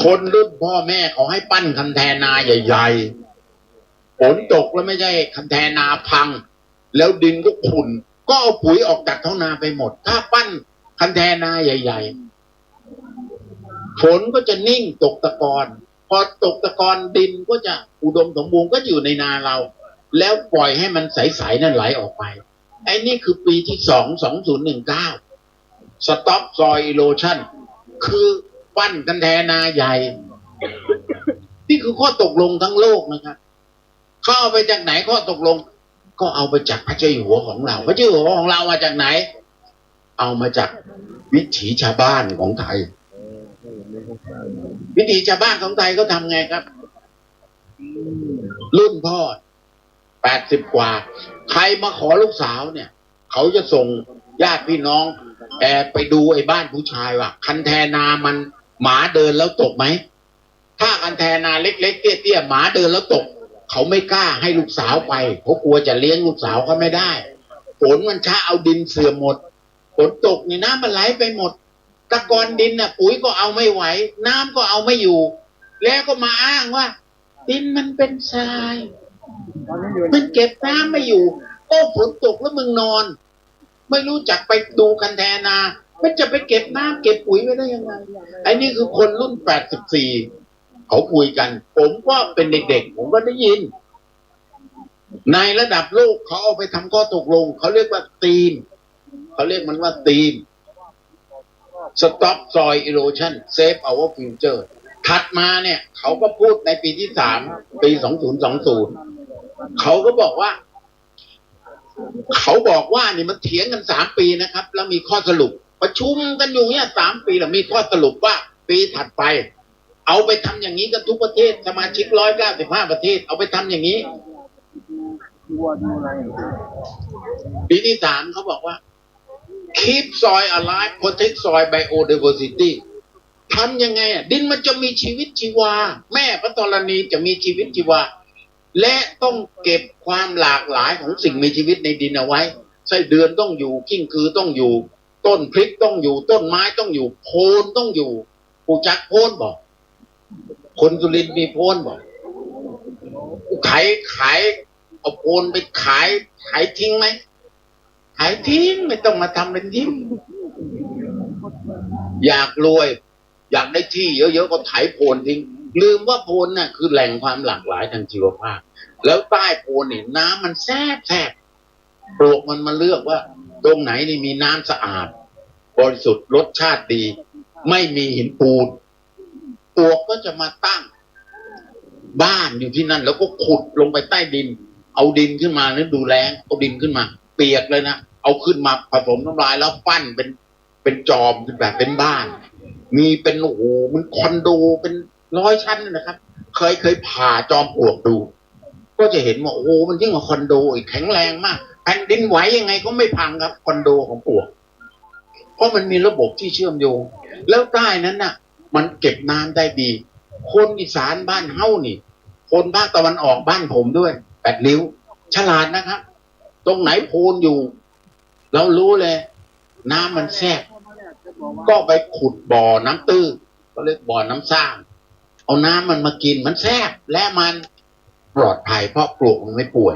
คนรุ่นพ่อแม่เขาให้ปั้นคันแทนาใหญ่ๆฝนตกแล้วไม่ใช่คันแทนาพังแล้วดินก็ขุ่นก็เอาปุ๋ยออกจากท้องนาไปหมดถ้าปั้นคันแทนาใหญ่ๆฝนก็จะนิ่งตกตะกอนพอตกตะกอนดินก็จะอุดมสมบูรณ์ก็อยู่ในนาเราแล้วปล่อยให้มันใสๆนั่นไหลออกไปไอ้นี่คือปีที่2019 Stop Soil Erosion คือปั้นกันแทนาใหญ่นี่คือข้อตกลงทั้งโลกนะครับเขาเอาไปจากไหนข้อตกลงก็เอาไปจากพระเจ้าอยู่หัวของเราพระเจ้าอยู่หัวของเรามาจากไหนเอามาจากวิถีชาวบ้านของไทยวิถีชาวบ้านของไทยเขาทำไงครับรุ่นพ่อ80 กว่าใครมาขอลูกสาวเนี่ยเขาจะส่งญาติพี่น้องไปดูไอ้บ้านผู้ชายว่าคันแทนามันหมาเดินแล้วตกไหมถ้าคันแทนาเล็กๆเตี้ยๆหมาเดินแล้วตกเขาไม่กล้าให้ลูกสาวไปเพราะกลัวจะเลี้ยงลูกสาวเขาไม่ได้ฝนมันช้าเอาดินเสื่อมหมดฝนตกนี่น้ำมันไหลไปหมดตะกอนดินน่ะปุ๋ยก็เอาไม่ไหวน้ำก็เอาไม่อยู่แล้วก็มาอ้างว่าดินมันเป็นทรายมันเก็บน้ำไม่อยู่ก็ฝนตกแล้วมึงนอนไม่รู้จักไปดูคันแทนามันจะไปเก็บน้ำเก็บปุ๋ยไว้ได้ยังไงไอ้นี่คือคนรุ่น84เขาคุยกันผมก็เป็นเด็กๆผมก็ได้ยินในระดับโลกเขาเอาไปทำข้อตกลงเขาเรียกว่าธีมเขาเรียกมันว่าธีม Stop Soil Erosion Save Our Future ถัดมาเนี่ยเขาก็พูดในปีที่3ปี2020เขาก็บอกว่านี่มันเถียงกัน3 ปีนะครับแล้วมีข้อสรุปประชุมกันอยู่เนี่ย3 ปีแล้วมีข้อสรุปว่าปีถัดไปเอาไปทำอย่างนี้กันทุกประเทศสมาชิก195ประเทศเอาไปทำอย่างนี้ปีที่3เขาบอกว่า keep soil alive protect soil biodiversity ทำยังไงดินมันจะมีชีวิตชีวาแม่พระธรณีจะมีชีวิตชีวาและต้องเก็บความหลากหลายของสิ่งมีชีวิตในดินเอาไว้ไส้เดือนต้องอยู่กิ้งกือต้องอยู่ต้นพริกต้องอยู่ต้นไม้ต้องอยู่โพนต้องอยู่ผู้จักโพนบอกคนสุรินทร์มีโพนบอกขายเอาโพนไปขายทิ้งไหมขายทิ้งไม่ต้องมาทำเป็นยิ้มอยากรวยอยากได้ที่เยอะๆก็ไถโพนทิ้งลืมว่าโพนน่ะคือแหล่งความหลากหลายทางชีวภาพแล้วใต้โพนเนี่ยน้ำมันแทบปลวกมันมาเลือกว่าตรงไหนนี่มีน้ำสะอาดบริสุทธิ์รสชาติดีไม่มีหินปูนปลวกก็จะมาตั้งบ้านอยู่ที่นั่นแล้วก็ขุดลงไปใต้ดินเอาดินขึ้นมาแล้วดูแลเอาดินขึ้นมาเปียกเลยนะเอาขึ้นมาผสมน้ำลายแล้วปั้นเป็นจอมแบบเป็นบ้านมีเป็นโอ้โหมันคอนโดเป็น100 ชั้นนะครับเคยผ่าจอมปลวกดูก็จะเห็นว่าโอ้โหมันยิ่งกว่าคอนโดอีกแข็งแรงมากแผ่นดินไหวยังไงก็ไม่พังครับคอนโดของปลวกเพราะมันมีระบบที่เชื่อมโยงแล้วใต้นั้นน่ะมันเก็บน้ำได้ดีคนอีสานบ้านเฮ้านี่คนภาคตะวันออกบ้านผมด้วย8 ริ้วฉลาดนะครับตรงไหนโพนอยู่เรารู้เลยน้ำมันแทรกก็ไปขุดบ่อน้ำตื้นก็เรียกบ่อน้ำสร้างเอาน้ำมันมากินมันแทรกและมันปลอดภัยเพราะปลวกมันไม่ป่วย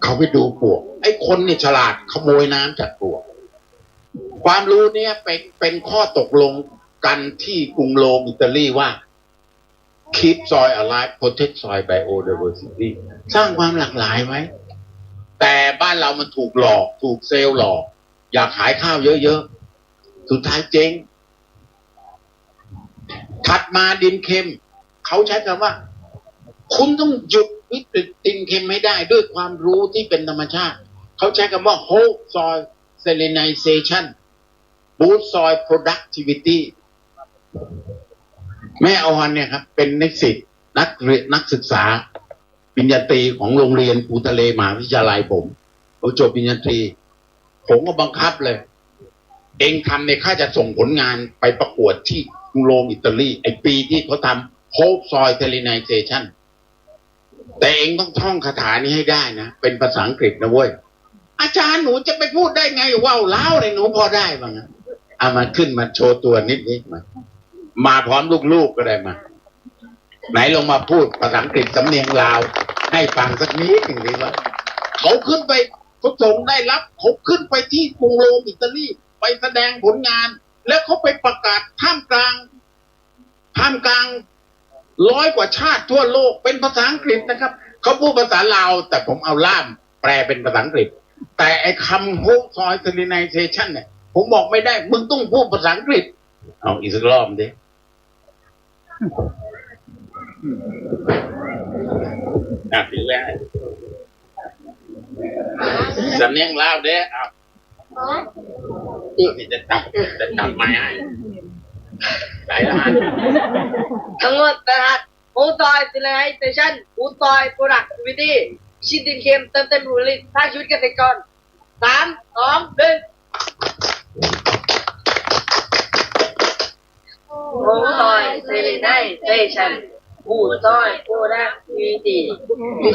เขาไปดูปลวกไอ้คนเนี่ยฉลาดขโมยน้ำจากปลวกความรู้เนี่ยเป็นข้อตกลงกันที่กรุงโรมอิตาลีว่า keep soil alive protect soil biodiversity สร้างความหลากหลายไว้แต่บ้านเรามันถูกหลอกถูกเซลล์หลอกอยากขายข้าวเยอะๆสุดท้ายเจ๊งถัดมาดินเค็มเขาใช้คำว่าคุณต้องหยุดวิกฤตดินเค็มไม่ได้ด้วยความรู้ที่เป็นธรรมชาติเขาใช้คำว่า whole soil salinization boost soil productivity แม่ออนเนี่ยครับเป็นนิสิตนักศึกษาปริญญาตรีของโรงเรียนปูทะเลมหาวิทยาลัยผมเขาจบปริญญาตรีผมก็บังคับเลยเองทำในข้าจะส่งผลงานไปประกวดที่กรุงโรมอิตาลีไอปีที่เขาทำ whole soil salinization แต่เองต้องท่องคาถานี้ให้ได้นะเป็นภาษาอังกฤษนะเว้ยอาจารย์หนูจะไปพูดได้ไงว่าวล้าวเลยหนูพอได้บ้างเอามาขึ้นมาโชว์ตัวนิดมาพร้อมลูกๆก็ได้มาไหนลงมาพูดภาษาอังกฤษสำเนียงลาวให้ฟังสักนิดหนึ่งดีว่าเขาขึ้นไปเขาส่งได้รับเขาขึ้นไปที่กรุงโรมอิตาลีไปแสดงผลงานแล้วเขาไปประกาศท่ามกลาง100 กว่าชาติทั่วโลกเป็นภาษาอังกฤษนะครับเขาพูดภาษาลาวแต่ผมเอาล่ามแปลเป็นภาษาอังกฤษแต่ไอ้คำ whole soil salinization เนี่ยผมบอกไม่ได้มึงต้องพูดภาษาอังกฤษเอาอีกสักรอบดิถือไว้สำเนียงลาวเด้เอาจะจับไม้ให้ไหนละทั้งหมดนะครับฟูดซอยซิลไนเซชั่นฟูดซอยโปรดักติวิตี้ชิดดินเค็มเติมเต็มผลผลิตสร้างชีวิตเกษตรกร3 2 1ฟูดซอยซิลไนเซชั่นฟูดซอยโปรดักติวิตี้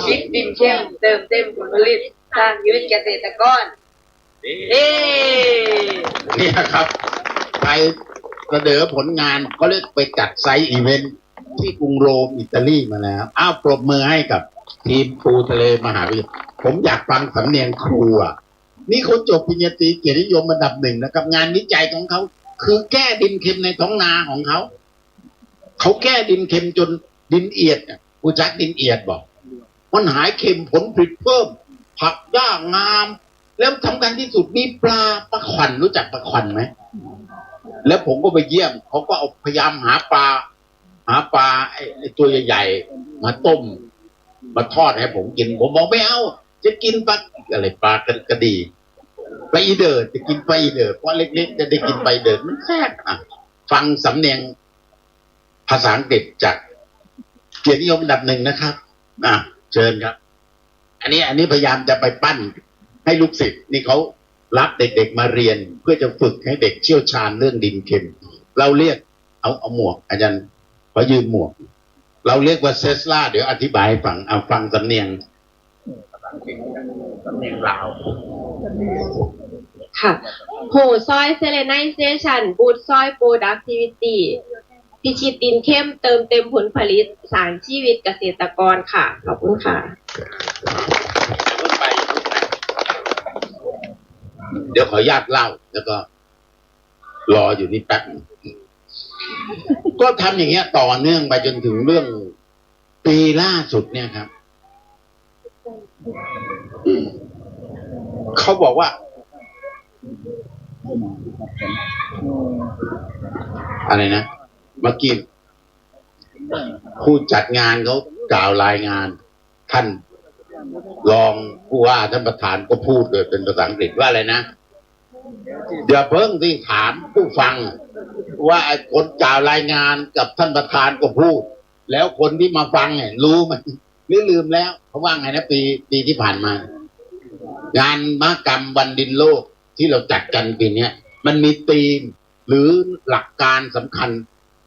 ชิดดินเค็มเติมเต็มผลผลิตสร้างชีวิตเกษตรกรนี่ครับไปเสนอผลงานเขาเรียกไปจัดไซต์อีเวนต์ที่กรุงโรมอิตาลีมาแล้วปรบมือให้กับทีมปูทะเลมหาวิทยาลัยผมอยากฟังสำเนียงครูนี่เขาจบปริญญาตรีเกียรตินิยมอันดับ 1นะครับงานวิจัยของเขาคือแก้ดินเค็มในท้องนาของเขาแก้ดินเค็มจนดินเอียดผู้จักดินเอียดบอกมันหายเค็มผลผลิตเพิ่มผักหญ้างามแล้วสำคัญที่สุดมีปลาขวัญรู้จักปลาขวัญไหมแล้วผมก็ไปเยี่ยมเขาก็เอาพยายามหาปลาไอ้ตัวใหญ่ๆมาต้มมาทอดให้ผมกินผมบอกไม่เอาจะกินปลาอะไรปลากระดีปลาอีเดอร์จะกินปลาอีเดอร์เพราะเล็กๆจะได้กินปลาอีเดอร์มันแซ่บฟังสำเนียงภาษาอังกฤษจากเกียรตินิยมอันดับ 1นะครับเชิญครับอันนี้พยายามจะไปปั้นให้ลูกศิษย์นี่เขารับเด็กๆมาเรียนเพื่อจะฝึกให้เด็กเชี่ยวชาญเรื่องดินเค็มเราเรียกเอาหมวกอาจารย์ขอยืมหมวกเราเรียกว่าเซสลาเดี๋ยวอธิบายให้ฟังเอาฟังสำเนียงลาวค่ะโหซอยเซเลไนเซชันบูตซอยโปรดักติวิตี้พิชิตดินเข้มเติมเต็มผลผลิตสร้างชีวิตเกษตรกรค่ะขอบคุณค่ะเดี๋ยวขออนุญาตเล่าแล้วก็รออยู่นี่แป๊บก็ทำอย่างเงี้ยต่อเนื่องไปจนถึงเรื่องปีล่าสุดเนี่ยครับเขาบอกว่าอะไรนะเมื่อกี้ผู้จัดงานเขากล่าวรายงานท่านรองผู้ว่าท่านประธานก็พูดเลยเป็นภาษาอังกฤษว่าอะไรนะเดี๋ยวเพิ่งที่ถามผู้ฟังว่าไอ้คนกล่าวรายงานกับท่านประธานก็พูดแล้วคนที่มาฟังเนี่ยรู้ไหมหรือลืมแล้วเขาว่าไงนะปีที่ผ่านมางานมหกรรมวันดินโลกที่เราจัดกันปีนี้มันมีธีมหรือหลักการสำคัญ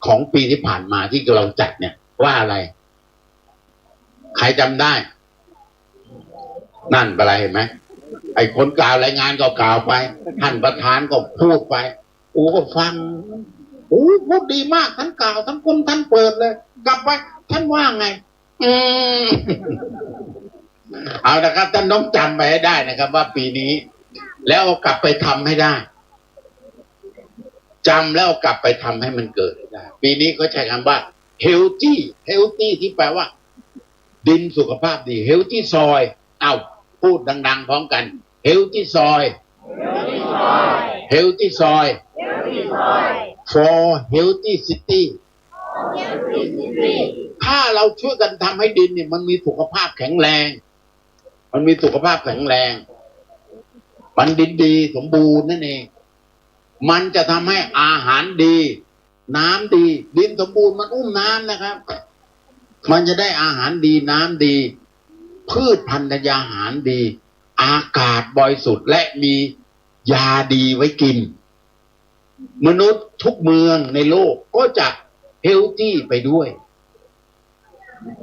ของปีที่ผ่านมาที่เราจัดเนี่ยว่าอะไรใครจำได้นั่นอะไรเห็นไหมไอ้คนกล่าวรายงานก็กล่าวไปท่านประธานก็พูดไปก็ฟังพูดดีมากทั้งกล่าวทั้งคนท่านเปิดเลยกลับไปท่านว่าไง เอานะครับท่านต้องจำไปให้ได้นะครับ ว่าปีนี้ แล้วเอากลับไปทำให้ได้จำแล้วเอากลับไปทำให้มันเกิดได้ปีนี้เขาใช้คำว่า healthy ที่แปลว่า ดินสุขภาพดี healthy soil เอาพูดดังๆพร้อมกัน healthy soil healthy soil for healthy city ถ้าเราช่วยกันทำให้ดินเนี่ยมันมีสุขภาพแข็งแรง มันมีสุขภาพแข็งแรงมันดินดีสมบูรณ์นั่นเองมันจะทำให้อาหารดีน้ำดีดินสมบูรณ์มันอุ้มน้ำนะครับมันจะได้อาหารดีน้ำดีพืชพันธุ์ยาหารดีอากาศบริสุทธิ์และมียาดีไว้กินมนุษย์ทุกเมืองในโลกก็จะเฮลตี้ไปด้วย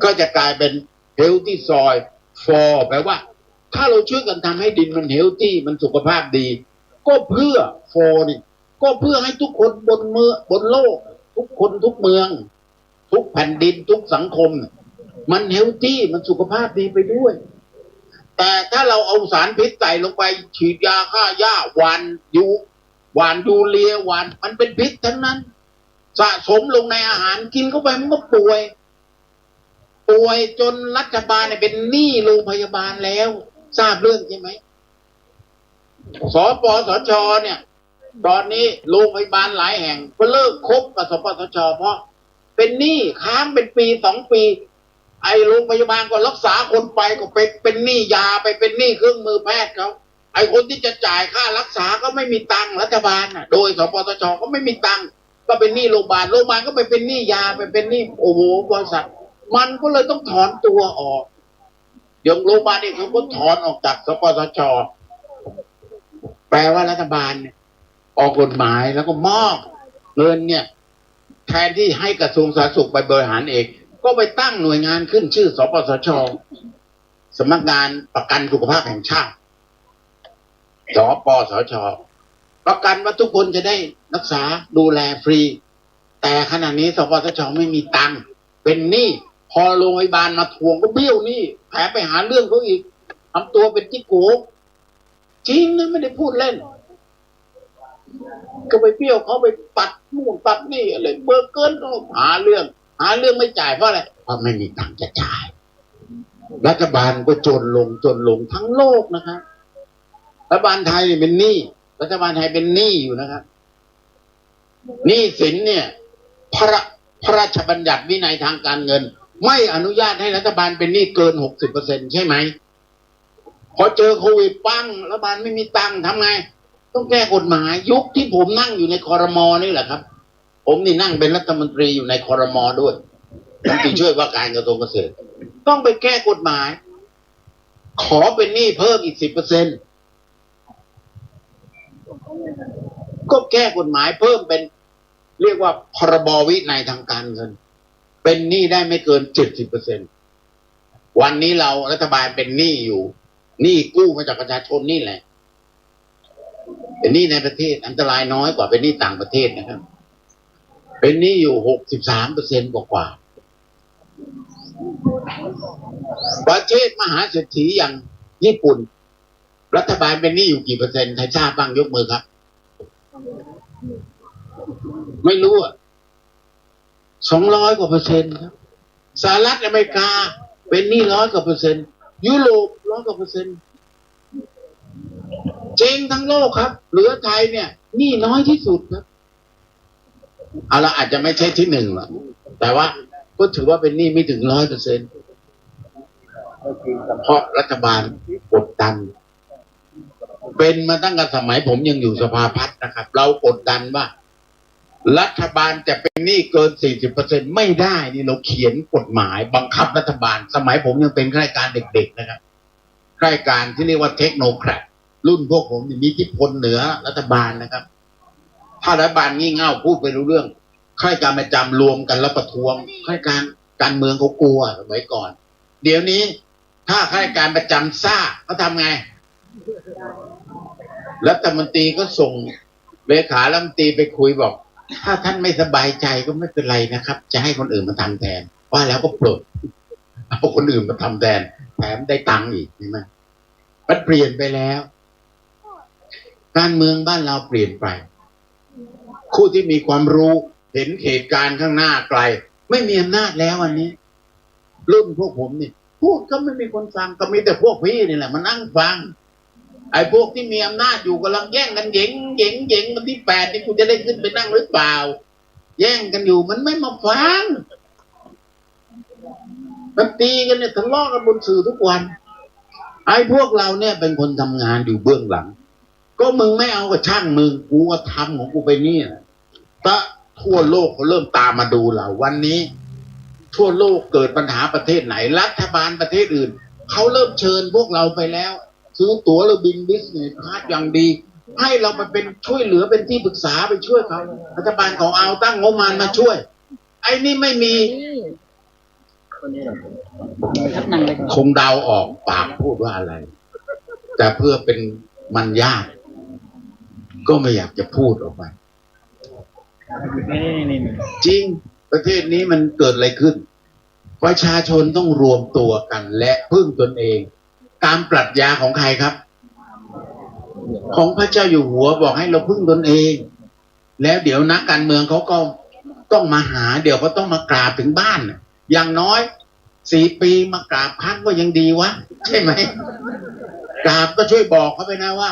ก็จะกลายเป็น healthy soil for แปลว่าถ้าเราช่วยกันทำให้ดินมัน healthy มันสุขภาพดีก็เพื่อ for นี่ก็เพื่อให้ทุกคนบนโลกทุกคนทุกเมืองทุกแผ่นดินทุกสังคมมัน healthy มันสุขภาพดีไปด้วยแต่ถ้าเราเอาสารพิษใส่ลงไปฉีดยาฆ่าหญ้าหวานยูเรียหวานมันเป็นพิษทั้งนั้นสะสมลงในอาหารกินเข้าไปมันก็ป่วยจนรัฐบาลเนี่ยเป็นหนี้โรงพยาบาลแล้วทราบเรื่องใช่ไหมสปสชเนี่ยตอนนี้โรงพยาบาลหลายแห่งก็เลิกคบกับสปสชเพราะเป็นหนี้ค้างเป็นปี2 ปีไอ้โรงพยาบาลก็รักษาคนไปก็เป็นหนี้ยาไปเป็นหนี้เครื่องมือแพทย์เขาไอ้คนที่จะจ่ายค่ารักษาก็ไม่มีตังค์รัฐบาลน่ะโดยสปสชก็ไม่มีตังค์ก็เป็นหนี้โรงพยาบาลก็ไปเป็นหนี้ยาไปเป็นหนี้โอ้โหบริษัทมันก็เลยต้องถอนตัวออกอย่างโรงพยาบาลนี่เขาก็ถอนออกจากสปสชแปลว่ารัฐบาลเนี่ยออกกฎหมายแล้วก็มอบเงินเนี่ยแทนที่ให้กระทรวงสาธารณสุขไปบริหารเองก็ไปตั้งหน่วยงานขึ้นชื่อสปสชสำนักงานประกันสุขภาพแห่งชาติสปสชประกันว่าทุกคนจะได้รักษาดูแลฟรีแต่ขณะนี้สปสชไม่มีตังค์เป็นหนี้พอโรงพยาบาลมาทวงก็เบี้ยวหนี้แถมไปหาเรื่องเขาอีกทำตัวเป็นจิ๊กโกจริงนะไม่ได้พูดเล่นก็ไปเบี้ยวเขาไปปัดนู่นปัดนี่อะไรเบอร์เกินหาเรื่องไม่จ่ายเพราะอะไรเพราะไม่มีตังค์จะจ่ายรัฐบาลก็จนลงทั้งโลกนะครับรัฐบาลไทยเป็นหนี้รัฐบาลไทยเป็นหนี้อยู่นะครับหนี้สินเนี่ยพระราชบัญญัติวินัยทางการเงินไม่อนุญาตให้รัฐบาลเป็นหนี้เกิน 60% ใช่ไหมพอเจอโควิดปั้งรัฐบาลไม่มีตังค์ทำไงต้องแก้กฎหมายยุคที่ผมนั่งอยู่ในครม.นี่แหละครับผมนี่นั่งเป็นรัฐมนตรีอยู่ในครม.ด้วยรัฐมนตรีช่วยว่าการกระทรวงเกษตรต้องไปแก้กฎหมายขอเป็นหนี้เพิ่มอีก 10% ก็แก้กฎหมายเพิ่มเป็นเรียกว่าพรบวินัยทางการเงินเป็นหนี้ได้ไม่เกิน 70% วันนี้เรารัฐบาลเป็นหนี้อยู่หนี้กู้มาจากประชาชนนี่แหละเป็นหนี้ในประเทศอันตรายน้อยกว่าเป็นหนี้ต่างประเทศนะครับเป็นหนี้อยู่ 63% กว่าประเทศมหาเศรษฐีอย่างญี่ปุ่นรัฐบาลเป็นหนี้อยู่กี่เปอร์เซ็นต์ใครทราบบ้างยกมือครับไม่รู้อ่ะ200 กว่าเปอร์เซ็นต์ครับสหรัฐอเมริกาเป็นหนี้100 กว่าเปอร์เซ็นต์ยุโรป100 กว่าเปอร์เซ็นต์เจ๊งทั้งโลกครับเหลือไทยเนี่ยหนี้น้อยที่สุดครับเอาละอาจจะไม่ใช่ที่1หรอกแต่ว่าก็ถือว่าเป็นหนี้ไม่ถึง 100% เพราะรัฐบาลกดดันเป็นมาตั้งแต่สมัยผมยังอยู่สภาพัฒน์นะครับเรากดดันว่ารัฐบาลจะเป็นหนี้เกิน 40% ไม่ได้นี่เราเขียนกฎหมายบังคับรัฐบาลสมัยผมยังเป็นข้าราชการเด็กๆนะครับข้าราชการที่เรียกว่าเทคโนแครตรุ่นพวกผมมีอิทธิพลเหนือรัฐบาลนะครับถ้ารัฐบาลงี่เง่าพูดไปรู้เรื่องข้าราชการประจำรวมกันแล้วประท้วงข้าราชการเมืองเขากลัวสมัยก่อนเดี๋ยวนี้ถ้าข้าราชการประจำซ่าเขาทำไงรัฐมนตรีก็ส่งเลขารัฐมนตรีไปคุยบอกถ้าท่านไม่สบายใจก็ไม่เป็นไรนะครับจะให้คนอื่นมาทำแทนว่าแล้วก็ปลดเอาคนอื่นมาทำแทน ถมได้ตังค์อีกใช่ไหมมันเปลี่ยนไปแล้ว การเมืองบ้านเราเปลี่ยนไปคู่ที่มีความรู้เห็นเหตุการณ์ข้างหน้าไกลไม่มีอำนาจแล้ววันนี้รุ่นพวกผมนี่พูดก็ไม่มีคนฟังก็มีแต่พวกพี่นี่แหละมานั่งฟังไอ้พวกที่มีอำนาจอยู่กำลังแย่งกันเหย่งวันที่8นี่กูจะได้ขึ้นไปนั่งหรือเปล่าแย่งกันอยู่มันไม่มาฟังมันตีกันเนี่ยทะเลาะกันบนสื่อทุกวันไอ้พวกเราเนี่ยเป็นคนทำงานอยู่เบื้องหลังก็มึงไม่เอากับช่างมึงกูก็ทำของกูไปนี่แต่ทั่วโลกเขาเริ่มตามมาดูเราวันนี้ทั่วโลกเกิดปัญหาประเทศไหนรัฐบาลประเทศอื่นเขาเริ่มเชิญพวกเราไปแล้วซื้อตั๋วหรือบินบิสเนสคลาสอย่างดีให้เราไปเป็นช่วยเหลือเป็นที่ปรึกษาไปช่วยเขารัฐบาลของเอาตั้งงบประมาณมาช่วยไอ้นี่ไม่มีคงเดาออกปากพูดว่าอะไรแต่เพื่อเป็นมันยากก็ไม่อยากจะพูดออกไปจริงประเทศนี้มันเกิดอะไรขึ้นประชาชนต้องรวมตัวกันและพึ่งตนเองตามปรัชญาของใครครับของพระเจ้าอยู่หัวบอกให้เราพึ่งตนเองแล้วเดี๋ยวนักการเมืองเขาก็ต้องมาหาเดี๋ยวเขาต้องมากราบถึงบ้านอย่างน้อย4 ปีมากราบครั้งก็ยังดีวะใช่ไหมกราบก็ช่วยบอกเขาไปนะว่า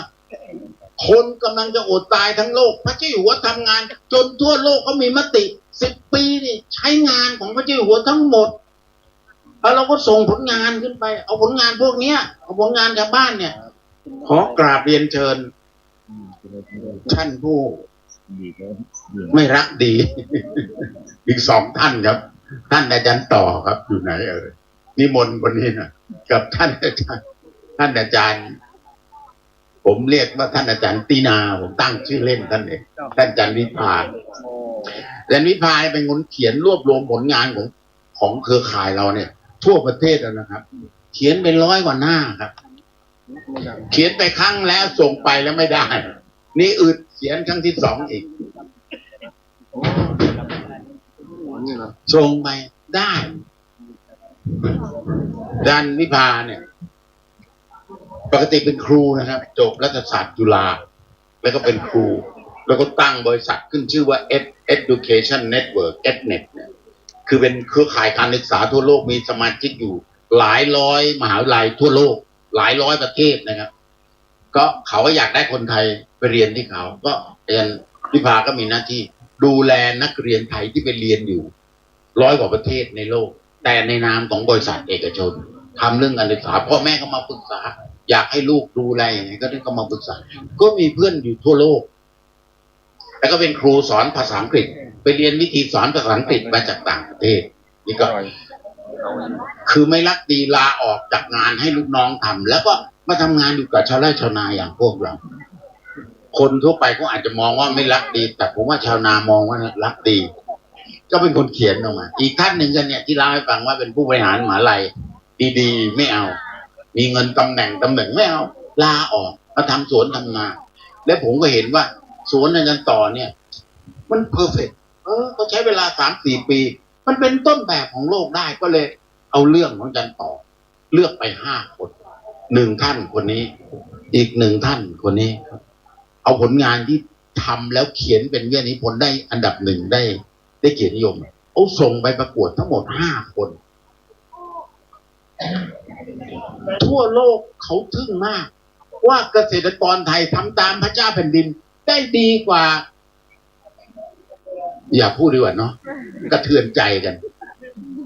คนกำลังจะอดตายทั้งโลกพระเจ้าอยู่หัวทำงานจนทั่วโลกเขามีมติ10 ปีนี่ใช้งานของพระเจ้าอยู่หัวทั้งหมดแล้วเราก็ส่งผลงานขึ้นไปเอาผลงานพวกเนี้ยเอาผลงานชาวบ้านเนี่ยขอกราบเรียนเชิญท่านผู้ไม่รักดีอีก2 ท่านครับท่านอาจารย์ต่อครับอยู่ไหนนิมนต์วันนี้นะกับท่านอาจารย์ผมเรียกว่าท่านอาจารย์ตีนาผมตั้งชื่อเล่นท่านเองท่านอาจารย์วิภาอาจารย์วิภาเป็นคนเขียนรวบรวมผลงานของเครือข่ายเราเนี่ยทั่วประเทศแล้วนะครับ เขียนเป็น100 กว่าหน้าครับเขียนไปครั้งแล้วส่งไปแล้วไม่ได้นี่อึดเขียนครั้งที่2อีกส่งไปได้อาจารย์วิภาเนี่ยปกติเป็นครูนะครับจบรัฐศาสตร์จุฬาแล้วก็เป็นครูแล้วก็ตั้งบริษัทขึ้นชื่อว่า Education Network EdNet เนี่ยคือเป็นเครือข่ายการศึกษาทั่วโลกมีสมาชิกอยู่หลายร้อยมหาวิทยาลัยทั่วโลกหลายร้อยประเทศนะครับก็เขาก็อยากได้คนไทยไปเรียนที่เขาก็อาจารย์วิภาก็มีหน้าที่ดูแลนักเรียนไทยที่ไปเรียนอยู่100 กว่าประเทศในโลกแต่ในนามของบริษัทเอกชนทำเรื่องการศึกษาพ่อแม่ก็มาปรึกษาอยากให้ลูกดูแลอย่างไรก็ได้ก็มาปรึกษาก็มีเพื่อนอยู่ทั่วโลกแล้วก็เป็นครูสอนภาษาอังกฤษไปเรียนวิธีสอนภาษาอังกฤษมาจากต่างประเทศนี่ก็คือไม่รักดีลาออกจากงานให้ลูกน้องทำแล้วก็มาทำงานอยู่กับชาวไร่ชาวนาอย่างพวกเราคนทั่วไปก็อาจจะมองว่าไม่รักดีแต่ผมว่าชาวนามองว่ารักดีก็เป็นคนเขียนออกมาอีกท่านหนึ่งกันเนี่ยที่เล่าให้ฟังว่าเป็นผู้บริหารมหาลัยดีๆไม่เอามีเงินตำแหน่งไม่เอาลาออกมาทำสวนทำนาแล้วผมก็เห็นว่าสวนอาจารย์ต่อเนี่ยมันเพอร์เฟกต์เขาใช้เวลา 3-4 ปีมันเป็นต้นแบบของโลกได้ก็เลยเอาเรื่องของอาจารย์ต่อเลือกไป5 คน1 ท่านคนนี้อีก1 ท่านคนนี้เอาผลงานที่ทำแล้วเขียนเป็นวิทยานิพนธ์ได้อันดับ1ได้เกียรตินิยมเอาส่งไปประกวดทั้งหมด5 คนทั่วโลกเขาทึ่งมากว่าเกษตรกรไทยทำตามพระเจ้าแผ่นดินได้ดีกว่าอย่าพูดดีกว่าเนาะกระเทือนใจกัน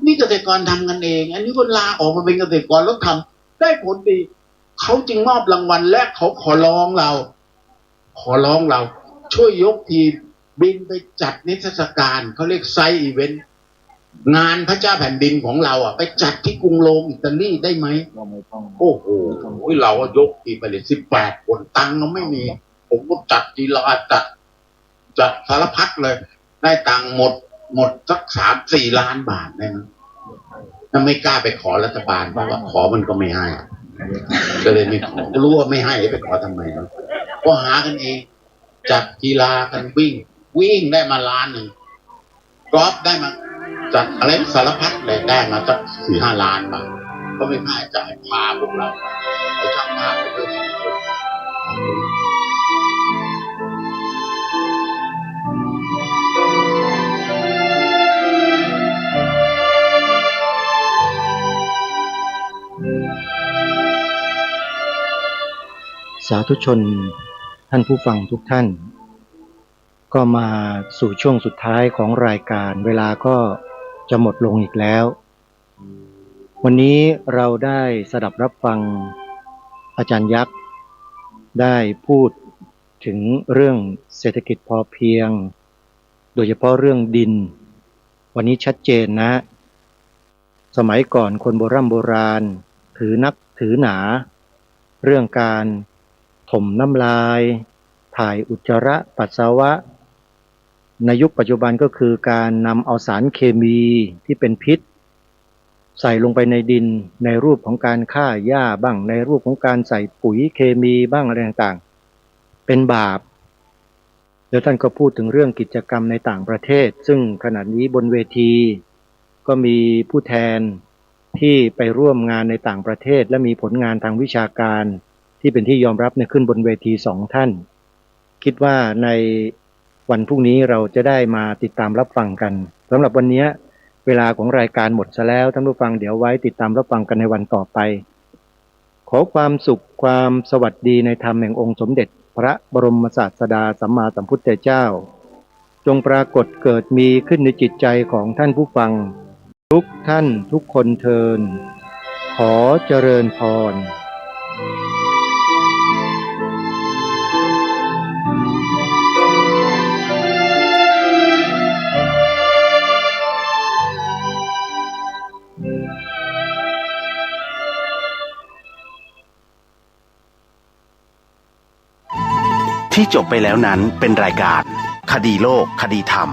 นี่เกษตรกรทำกันเองอันนี้คนลาออกมาเป็นเกษตรกรแล้วทำได้ผลดีเขาจึงมอบรางวัลและเขาขอร้องเราช่วยยกทีมบินไปจัดนิทรรศการเขาเรียกไซต์อีเวนต์งานพระเจ้าแผ่นดินของเราไปจัดที่กรุงโรมอิตาลีได้ไหมโอ้โหเราก็ยกทีมไปเลย18 คนตังค์เราไม่มีผมก็จัดกีฬาจัดสารพัดเลยได้ตังค์หมดสัก3-4 ล้านบาทได้ไหมถ้าไม่กล้าไปขอรัฐบาลเพราะว่าขอมันก็ไม่ให้ก็เลยไม่ขอรู้ว่าไม่ให้ไปขอทำไมเนาะก็หากันเองจัดกีฬากันวิ่งได้มา1 ล้านกอล์ฟได้มาจัดอะไรสารพัดเลยได้มาสัก4-5 ล้านบาท ก็ไม่ค่าใช้จ่ายพาพวกเราเอาช่างภาพไปด้วยกัน สาธุชนท่านผู้ฟังทุกท่าน ก็มาสู่ช่วงสุดท้ายของรายการเวลาก็จะหมดลงอีกแล้ว วันนี้เราได้สดับรับฟังอาจารย์ยักษ์ได้พูดถึงเรื่องเศรษฐกิจพอเพียงโดยเฉพาะเรื่องดินวันนี้ชัดเจนนะ สมัยก่อนคนโบราณถือนักถือหนาเรื่องการถมน้ำลายถ่ายอุจจาระปัสสาวะในยุคปัจจุบันก็คือการนำเอาสารเคมีที่เป็นพิษใส่ลงไปในดินในรูปของการฆ่าหญ้าบ้างในรูปของการใส่ปุ๋ยเคมีบ้างอะไรต่างๆเป็นบาปแล้วท่านก็พูดถึงเรื่องกิจกรรมในต่างประเทศซึ่งขณะนี้บนเวทีก็มีผู้แทนที่ไปร่วมงานในต่างประเทศและมีผลงานทางวิชาการที่เป็นที่ยอมรับเนี่ยขึ้นบนเวที2 ท่านคิดว่าในวันพรุ่งนี้เราจะได้มาติดตามรับฟังกันสำหรับวันนี้เวลาของรายการหมดซะแล้วท่านผู้ฟังเดี๋ยวไว้ติดตามรับฟังกันในวันต่อไปขอความสุขความสวัสดีในธรรมแห่งองค์สมเด็จพระบรมศาสดาสัมมาสัมพุทธเจ้าจงปรากฏเกิดมีขึ้นในจิตใจของท่านผู้ฟังทุกท่านทุกคนเทินขอเจริญพรที่จบไปแล้วนั้นเป็นรายการคดีโลกคดีธรรม